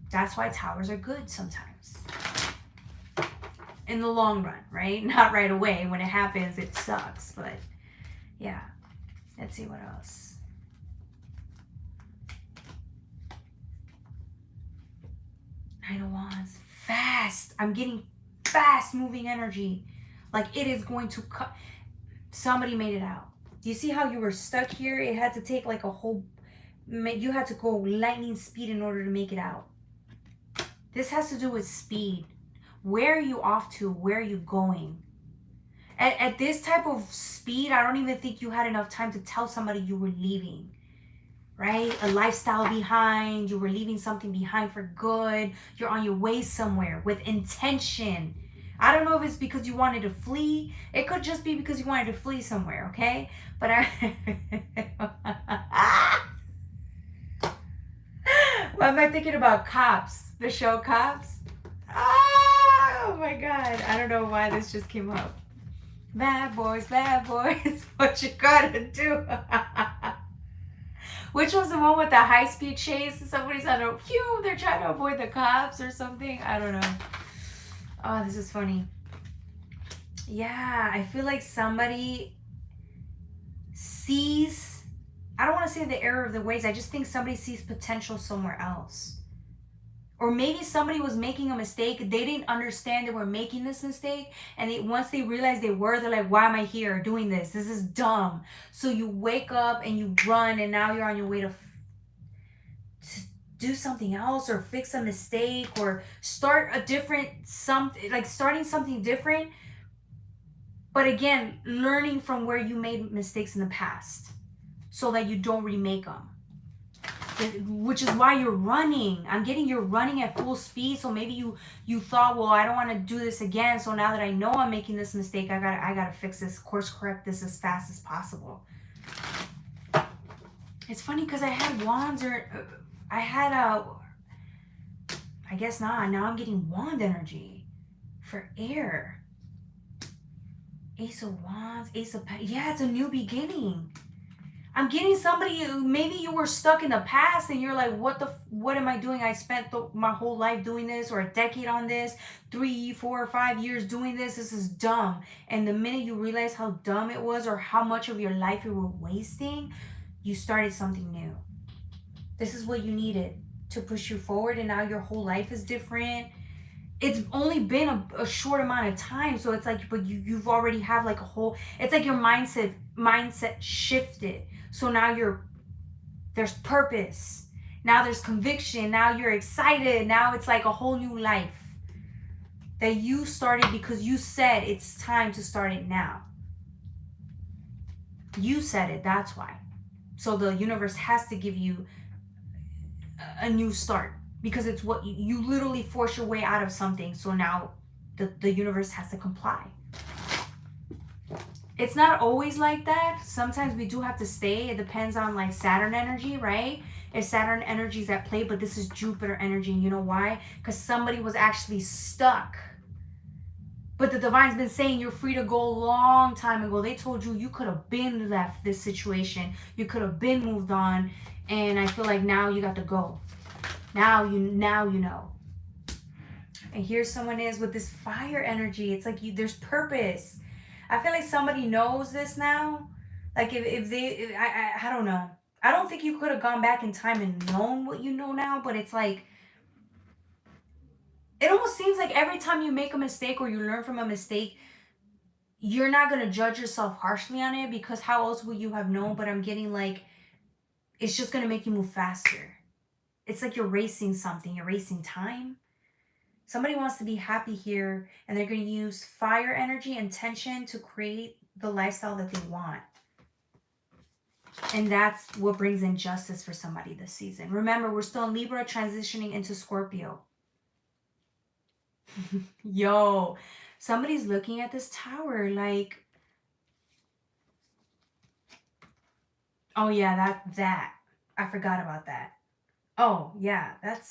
That's why towers are good sometimes. In the long run, right? Not right away. When it happens, it sucks. But yeah. Let's see what else. Nine of Wands. Fast. I'm getting fast moving energy. Like it is going to cut. Somebody made it out. Do you see how you were stuck here? It had to take like a whole... You had to go lightning speed in order to make it out. This has to do with speed. Where are you off to? Where are you going? At this type of speed, I don't even think you had enough time to tell somebody you were leaving. Right? A lifestyle behind. You were leaving something behind for good. You're on your way somewhere with intention. I don't know if it's because you wanted to flee. It could just be because you wanted to flee somewhere, okay? But what am I thinking about? Cops. The show Cops. Oh my God. I don't know why this just came up. Bad boys, what you gotta do. Which was the one with the high-speed chase? Somebody's on a phew, they're trying to avoid the cops or something. I don't know. Oh, this is funny. Yeah, I feel like somebody sees, I don't want to say the error of the ways, I just think somebody sees potential somewhere else. Or maybe somebody was making a mistake. They didn't understand they were making this mistake. And once they realized they were, they're like, why am I here doing this? This is dumb. So you wake up and you run, and now you're on your way to do something else, or fix a mistake, or start a different something, like starting something different. But again, learning from where you made mistakes in the past so that you don't remake them. Which is why you're running. I'm getting you're running at full speed. So maybe you thought, well, I don't want to do this again. So now that I know I'm making this mistake, I gotta fix this, course correct this as fast as possible. It's funny because I had wands, or I had I guess not. Now I'm getting wand energy for air. Ace of Wands, Ace of Pentacles. Yeah, it's a new beginning. I'm getting somebody, maybe you were stuck in the past and you're like, what am I doing? I spent my whole life doing this, or a decade on this, 3, 4, 5 years doing this. This is dumb. And the minute you realize how dumb it was, or how much of your life you were wasting, you started something new. This is what you needed to push you forward. And now your whole life is different. It's only been a short amount of time. So it's like, but you've already have like a whole, it's like your mindset shifted. So now there's purpose. Now there's conviction. Now you're excited. Now it's like a whole new life that you started because you said it's time to start it now. You said it, that's why. So the universe has to give you a new start, because it's what you literally force your way out of something. So now the universe has to comply. It's not always like that. Sometimes we do have to stay. It depends on like Saturn energy, right? If Saturn energy is at play, but this is Jupiter energy. And you know why? Because somebody was actually stuck. But the divine's been saying you're free to go a long time ago. They told you could have been left this situation. You could have been moved on. And I feel like now you got to go. Now you know. And here someone is with this fire energy. It's like there's purpose. I feel like somebody knows this now. Like I don't know. I don't think you could have gone back in time and known what you know now, but it's like It almost seems like every time you make a mistake or you learn from a mistake, you're not going to judge yourself harshly on it, because how else would you have known? But I'm getting like, it's just going to make you move faster. It's like you're racing something, you're racing time. Somebody wants to be happy here, and they're going to use fire energy and tension to create the lifestyle that they want. And that's what brings injustice for somebody this season. Remember, we're still in Libra, transitioning into Scorpio. Yo, somebody's looking at this tower like, oh yeah, that. I forgot about that. Oh yeah, that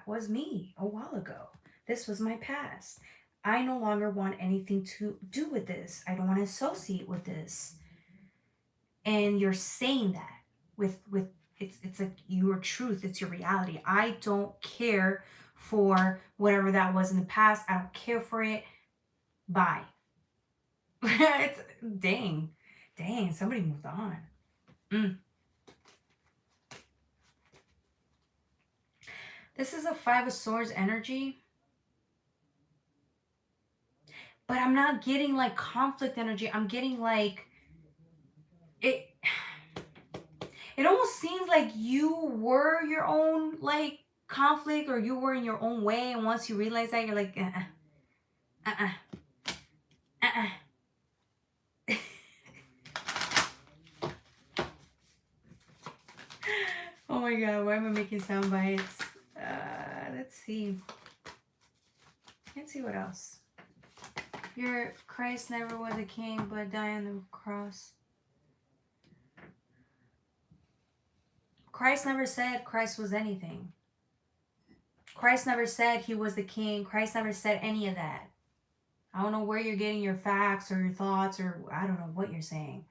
was me a while ago. This was my past. I no longer want anything to do with this. I don't want to associate with this. And you're saying that with it's like your truth, it's your reality. I don't care for whatever that was in the past. I don't care for it. Bye. It's dang. Dang, somebody moved on. This is a 5 of Swords energy. But I'm not getting like conflict energy. I'm getting like it almost seems like you were your own like conflict, or you were in your own way, and once you realize that, you're like Oh my god, why am I making sound bites? Let's see. Let's see what else. Your Christ never was a king, but died on the cross. Christ never said Christ was anything. Christ never said he was the king. Christ never said any of that. I don't know where you're getting your facts or your thoughts, or I don't know what you're saying.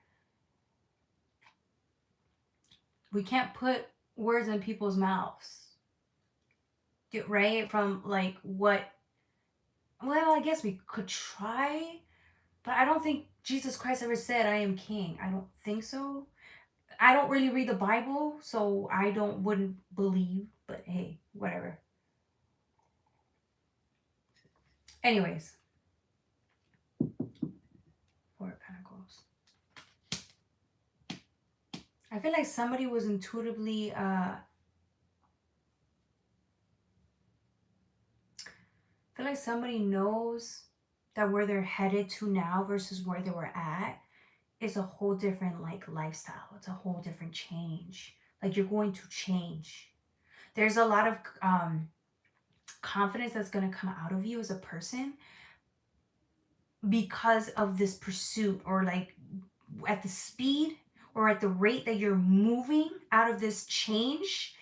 We can't put words in people's mouths. Right? From like what, well, I guess we could try, but I don't think Jesus Christ ever said, I am king. I don't think so. I don't really read the Bible, so I wouldn't believe, but hey, whatever. Anyways. 4 of Pentacles. I feel like somebody was intuitively I feel like somebody knows that where they're headed to now versus where they were at is a whole different like lifestyle. It's a whole different change. Like you're going to change. There's a lot of confidence that's going to come out of you as a person because of this pursuit, or like at the speed or at the rate that you're moving out of this change,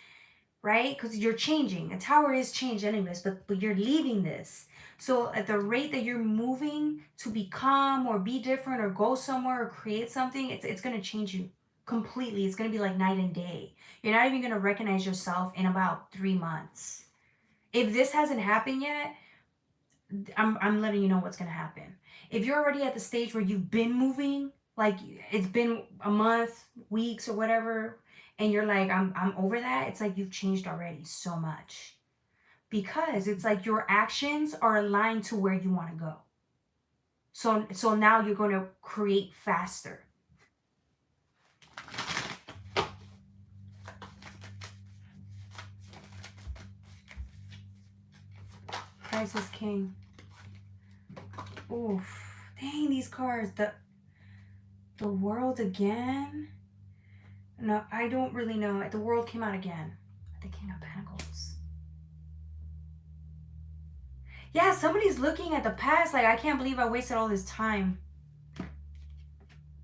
right? Because you're changing. A tower is change anyways, but you're leaving this. So at the rate that you're moving to become or be different or go somewhere or create something, it's going to change you completely. It's going to be like night and day. You're not even going to recognize yourself in about 3 months. If this hasn't happened yet, I'm letting you know what's going to happen. If you're already at the stage where you've been moving, like it's been a month, weeks, or whatever, and you're like, I'm over that, it's like you've changed already so much. Because it's like your actions are aligned to where you want to go. So now you're going to create faster. Christ is king. Oof. Dang, these cards. The world again? No, I don't really know. The world came out again. The King of Pentacles. Yeah, somebody's looking at the past like, I can't believe I wasted all this time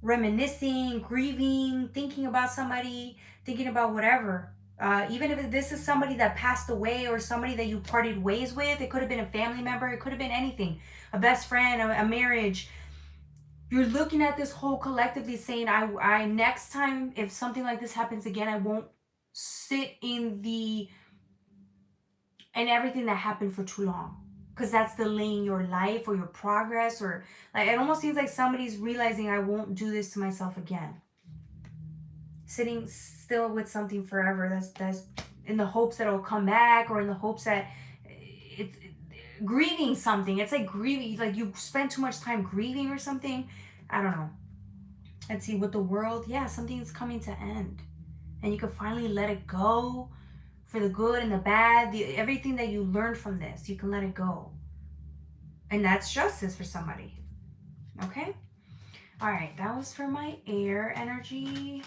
reminiscing, grieving, thinking about somebody, thinking about whatever. Even if this is somebody that passed away or somebody that you parted ways with, it could have been a family member, it could have been anything, a best friend, a marriage. You're looking at this whole collectively saying, I next time, if something like this happens again, I won't sit in everything that happened for too long. Because that's delaying your life or your progress, or like it almost seems like somebody's realizing, I won't do this to myself again. Sitting still with something forever, that's in the hopes that it'll come back, or in the hopes that grieving something. It's like grieving, like you spend too much time grieving or something. I don't know. Let's see, with the world, yeah, something is coming to end. And you can finally let it go for the good and the bad. Everything that you learned from this, you can let it go. And that's justice for somebody. Okay? All right, that was for my air energy.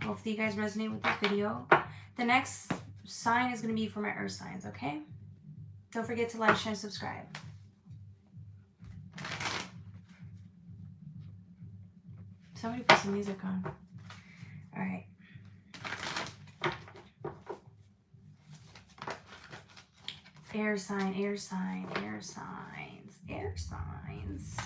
Hopefully you guys resonate with this video. The next sign is going to be for my earth signs, okay? Don't forget to like, share, and subscribe. Somebody put some music on. All right. Air sign, air sign, air signs, air signs.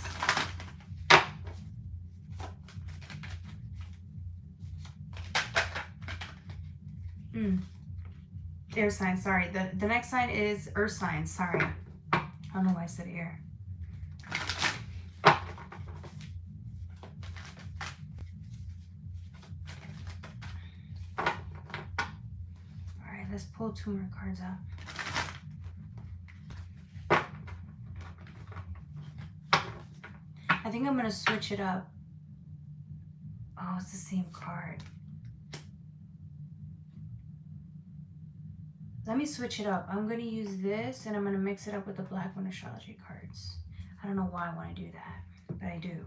Air sign, sorry. The next sign is earth sign, sorry. I don't know why I said air. Alright, let's pull 2 more cards out. I think I'm going to switch it up. Oh, it's the same card. Let me switch it up. I'm going to use this and I'm going to mix it up with the Black Moon Astrology cards. I don't know why I want to do that, but I do.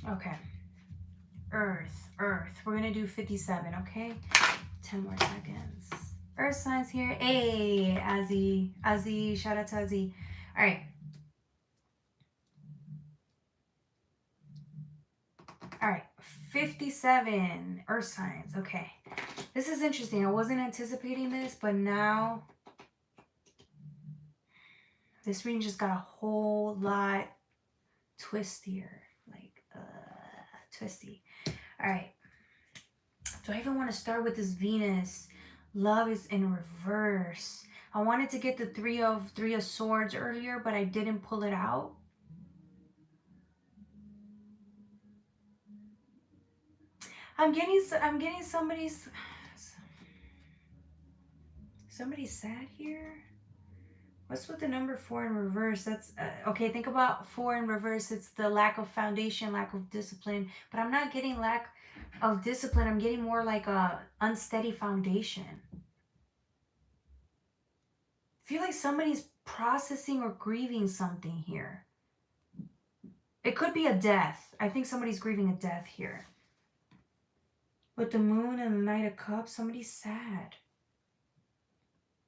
Okay. Earth. We're going to do 57, okay? 10 more seconds. Earth signs here. Hey, Azzy. Shout out to Azzy. All right. All right. 57. Earth signs. Okay. This is interesting. I wasn't anticipating this, but now this reading just got a whole lot twistier. Like, twisty. All right. Do I even want to start with this Venus? Love is in reverse. I wanted to get the three of swords earlier, but I didn't pull it out. I'm getting somebody's sad here. What's with the number 4 in reverse? That's okay. Think about 4 in reverse. It's the lack of foundation, lack of discipline. But I'm not getting lack of discipline. I'm getting more like a unsteady foundation. I feel like somebody's processing or grieving something here. It could be a death. I think somebody's grieving a death here. With the moon and the Knight of Cups, somebody's sad.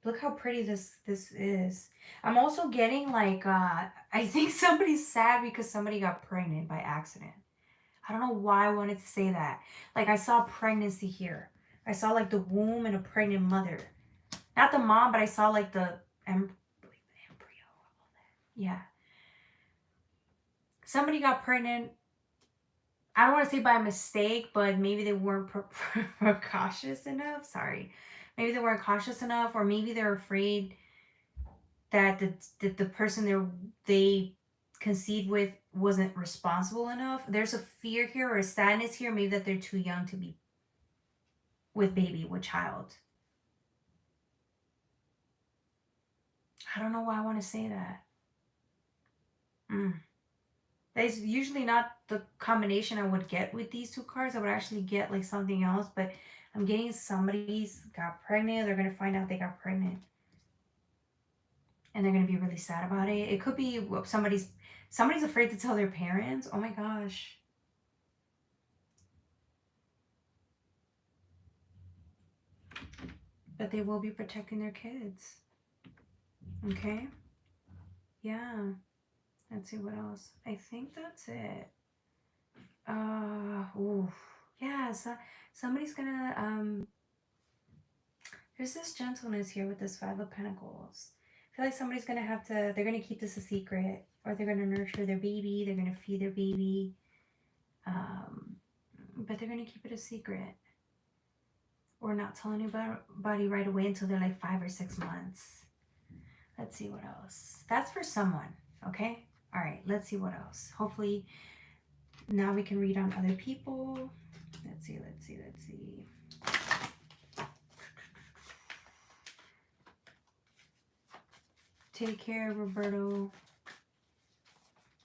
Look how pretty this is. I'm also getting like, I think somebody's sad because somebody got pregnant by accident. I don't know why I wanted to say that. Like I saw pregnancy here. I saw like the womb and a pregnant mother. Not the mom, but I saw like the embryo. Yeah. Somebody got pregnant. I don't want to say by mistake, but maybe they weren't cautious enough. Sorry. Maybe they weren't cautious enough, or maybe they're afraid that the person they conceived with wasn't responsible enough. There's a fear here or a sadness here, maybe that they're too young to be with child. I don't know why I want to say that. That's usually not the combination I would get with these 2 cards. I would actually get like something else, but I'm getting somebody's got pregnant. They're going to find out they got pregnant. And they're going to be really sad about it. It could be somebody's afraid to tell their parents. Oh my gosh. But they will be protecting their kids. Okay? Yeah. Let's see what else. I think that's it. Ooh. Yeah, so somebody's gonna, there's this gentleness here with this 5 of Pentacles. I feel like somebody's gonna have to, they're gonna keep this a secret, or they're gonna nurture their baby, they're gonna feed their baby, but they're gonna keep it a secret, or not tell anybody right away until they're like 5 or 6 months. Let's see what else. That's for someone, okay? All right, let's see what else. Hopefully now we can read on other people. Let's see, let's see, let's see. Take care, Roberto.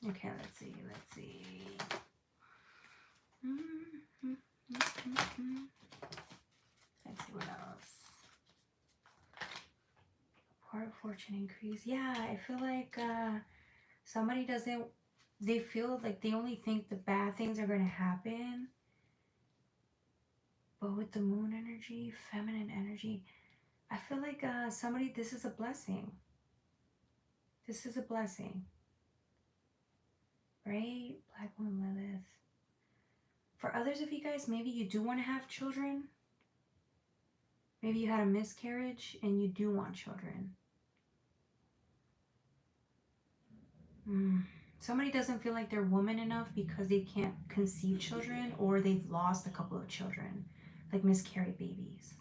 Okay, let's see, let's see. Let's see what else. Part of fortune increase. Yeah, I feel like somebody doesn't, they feel like they only think the bad things are going to happen. But with the moon energy, feminine energy, I feel like somebody, this is a blessing. This is a blessing. Right? Black Moon Lilith. For others of you guys, maybe you do want to have children. Maybe you had a miscarriage and you do want children. Somebody doesn't feel like they're woman enough because they can't conceive children, or they've lost a couple of children, like miscarried babies.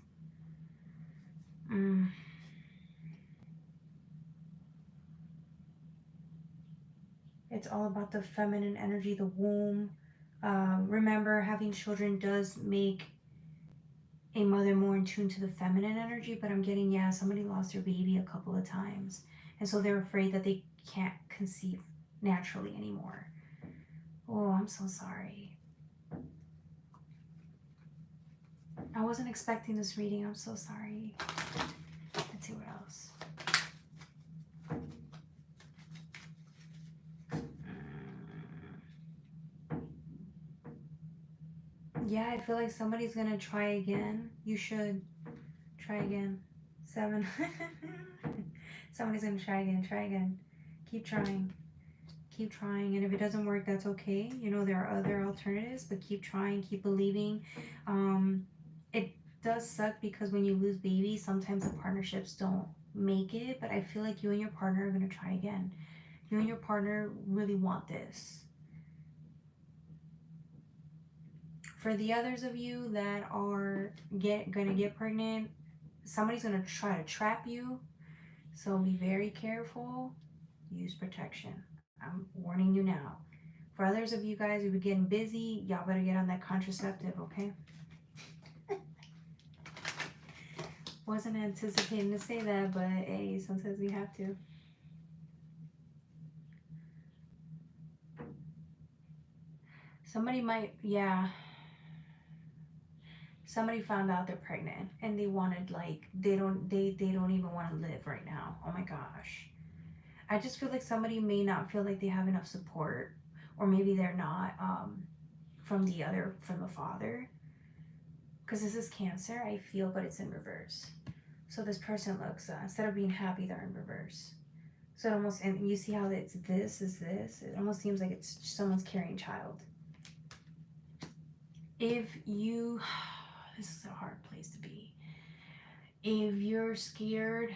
It's all about the feminine energy, the womb. Remember, having children does make a mother more in tune to the feminine energy, but I'm getting, yeah, somebody lost their baby a couple of times, and so they're afraid that they can't conceive naturally anymore. Oh, I'm so sorry. I wasn't expecting this reading. I'm so sorry. Let's see what else. Yeah, I feel like somebody's gonna try again. You should try again. 7. Somebody's gonna try again. Try again. Keep trying. Keep trying. And if it doesn't work, that's okay. You know, there are other alternatives, but keep trying. Keep believing. It does suck because when you lose babies, sometimes the partnerships don't make it. But I feel like you and your partner are gonna try again. You and your partner really want this. For the others of you that are gonna get pregnant, somebody's gonna try to trap you, so be very careful. Use protection. I'm warning you now. For others of you guys who are getting busy, y'all better get on that contraceptive, okay? Wasn't anticipating to say that, but hey, sometimes we have to. Somebody might, yeah. Somebody found out they're pregnant and they wanted, like, they don't even want to live right now. Oh my gosh. I just feel like somebody may not feel like they have enough support, or maybe they're not from the father. Because this is Cancer, I feel, but it's in reverse. So this person looks, instead of being happy, they're in reverse. So it almost, and you see how it's this is this. It almost seems like it's someone's carrying child. If you, this is a hard place to be. If you're scared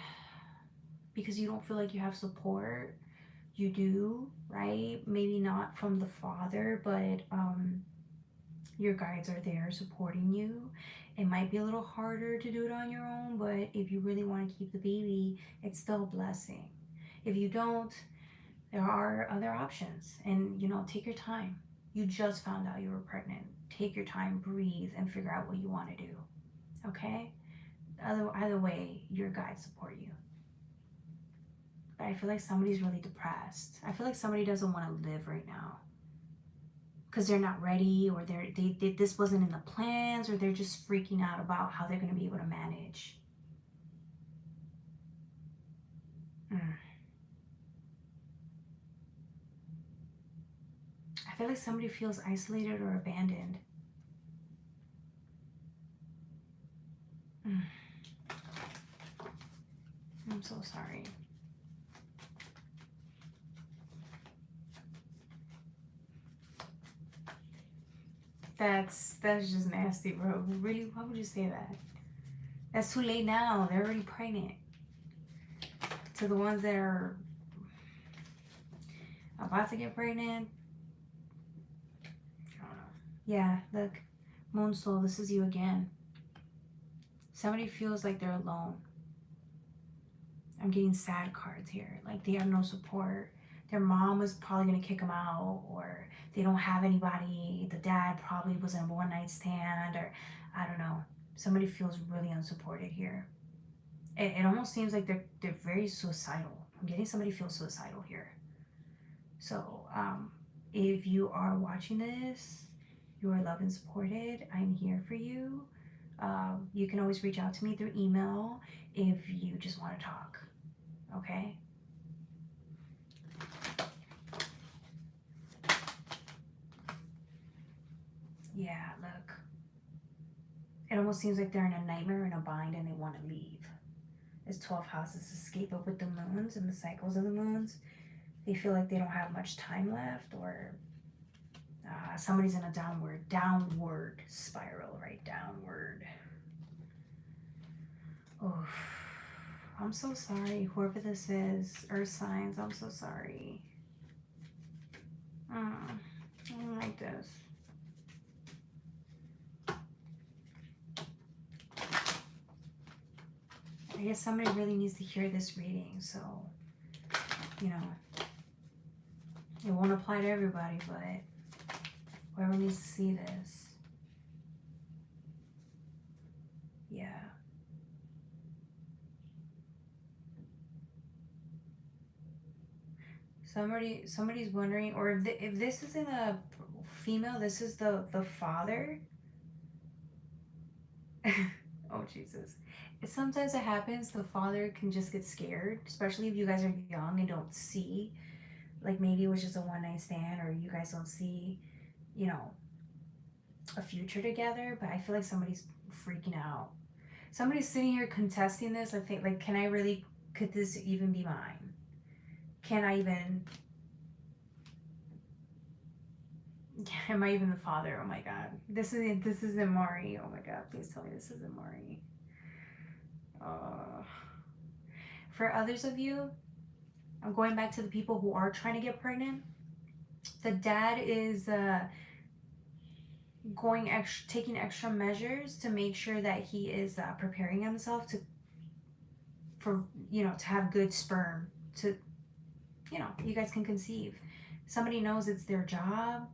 because you don't feel like you have support, you do, right? Maybe not from the father, but your guides are there supporting you. It might be a little harder to do it on your own, but if you really want to keep the baby, it's still a blessing. If you don't, there are other options, and you know, take your time. You just found out you were pregnant. Take your time, breathe, and figure out what you want to do. Okay? Either way, your guides support you. But I feel like somebody's really depressed. I feel like somebody doesn't want to live right now because they're not ready, or this wasn't in the plans, or they're just freaking out about how they're going to be able to manage. I feel like somebody feels isolated or abandoned. I'm so sorry. That's just nasty, bro. Really? Why would you say that? That's too late now. They're already pregnant. To the ones that are about to get pregnant, I don't know. Yeah, look. Moon Soul, this is you again. Somebody feels like they're alone. I'm getting sad cards here. Like they have no support. Their mom was probably going to kick them out, or they don't have anybody. The dad probably was in a one-night stand, or I don't know. Somebody feels really unsupported here. It almost seems like they're very suicidal. I'm getting somebody feels suicidal here. So if you are watching this, you are loved and supported. I'm here for you. You can always reach out to me through email if you just want to talk. Okay? Yeah, look. It almost seems like they're in a nightmare, in a bind, and they want to leave. There's 12 houses to escape, but with the moons and the cycles of the moons, they feel like they don't have much time left, or somebody's in a downward spiral, right? Downward. Oh, I'm so sorry, whoever this is, earth signs, I'm so sorry. I don't like this. I guess somebody really needs to hear this reading, so, you know, it won't apply to everybody, but whoever needs to see this. Yeah. Somebody's wondering, or if this isn't a female, this is the father. Oh, Jesus. Sometimes it happens, the father can just get scared, especially if you guys are young and don't see, like maybe it was just a one-night stand, or you guys don't see, you know, a future together. But I feel like somebody's freaking out. Somebody's sitting here contesting this. I think, like, could this even be mine? Can I even, am I even the father? Oh my God. This isn't Mari. Oh my God, please tell me this isn't Mari. For others of you, I'm going back to the people who are trying to get pregnant. The dad is taking extra measures to make sure that he is preparing himself to have good sperm, to, you guys can conceive. Somebody knows it's their job,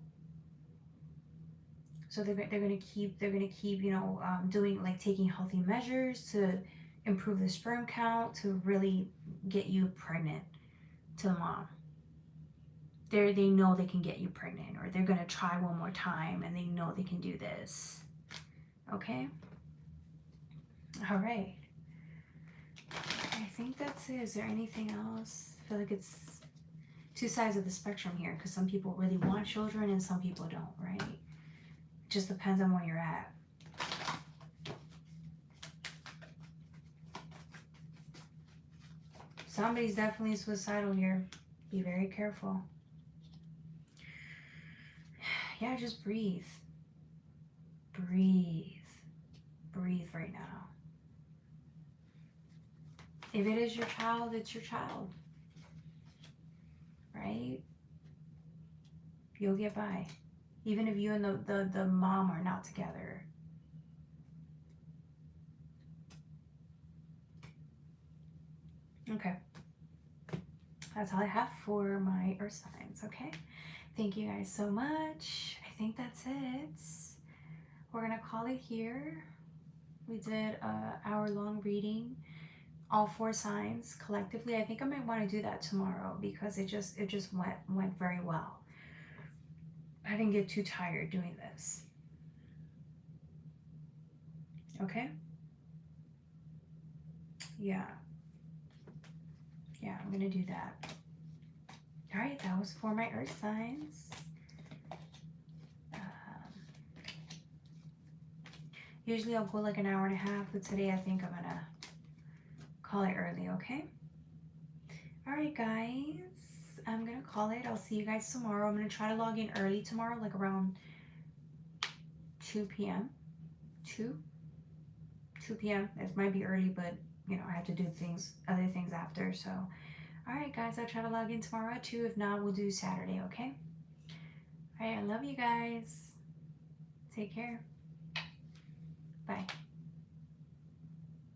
so they're gonna keep doing, like, taking healthy measures to improve the sperm count, to really get you pregnant to the mom. They know they can get you pregnant, or they're gonna try one more time, and they know they can do this. Okay? All right. I think that's it. Is there anything else? I feel like it's two sides of the spectrum here, because some people really want children and some people don't, right? It just depends on where you're at. Somebody's definitely suicidal here. Be very careful. Yeah, just breathe. Breathe. Breathe right now. If it is your child, it's your child. Right? You'll get by. Even if you and the mom are not together. Okay. That's all I have for my earth signs, okay? Thank you guys so much. I think that's it. We're gonna call it here. We did an hour-long reading, all 4 signs collectively. I think I might want to do that tomorrow, because it just went very well. I didn't get too tired doing this. Okay? Yeah, I'm gonna do that. All right, that was for my earth signs. Usually I'll go like an hour and a half, but today I think I'm gonna call it early, okay? All right, guys, I'm gonna call it. I'll see you guys tomorrow. I'm gonna try to log in early tomorrow, like around 2 p.m. 2 p.m. It might be early, but I have to do other things after. So, all right, guys, I'll try to log in tomorrow at 2. If not, we'll do Saturday, okay? All right, I love you guys. Take care. Bye.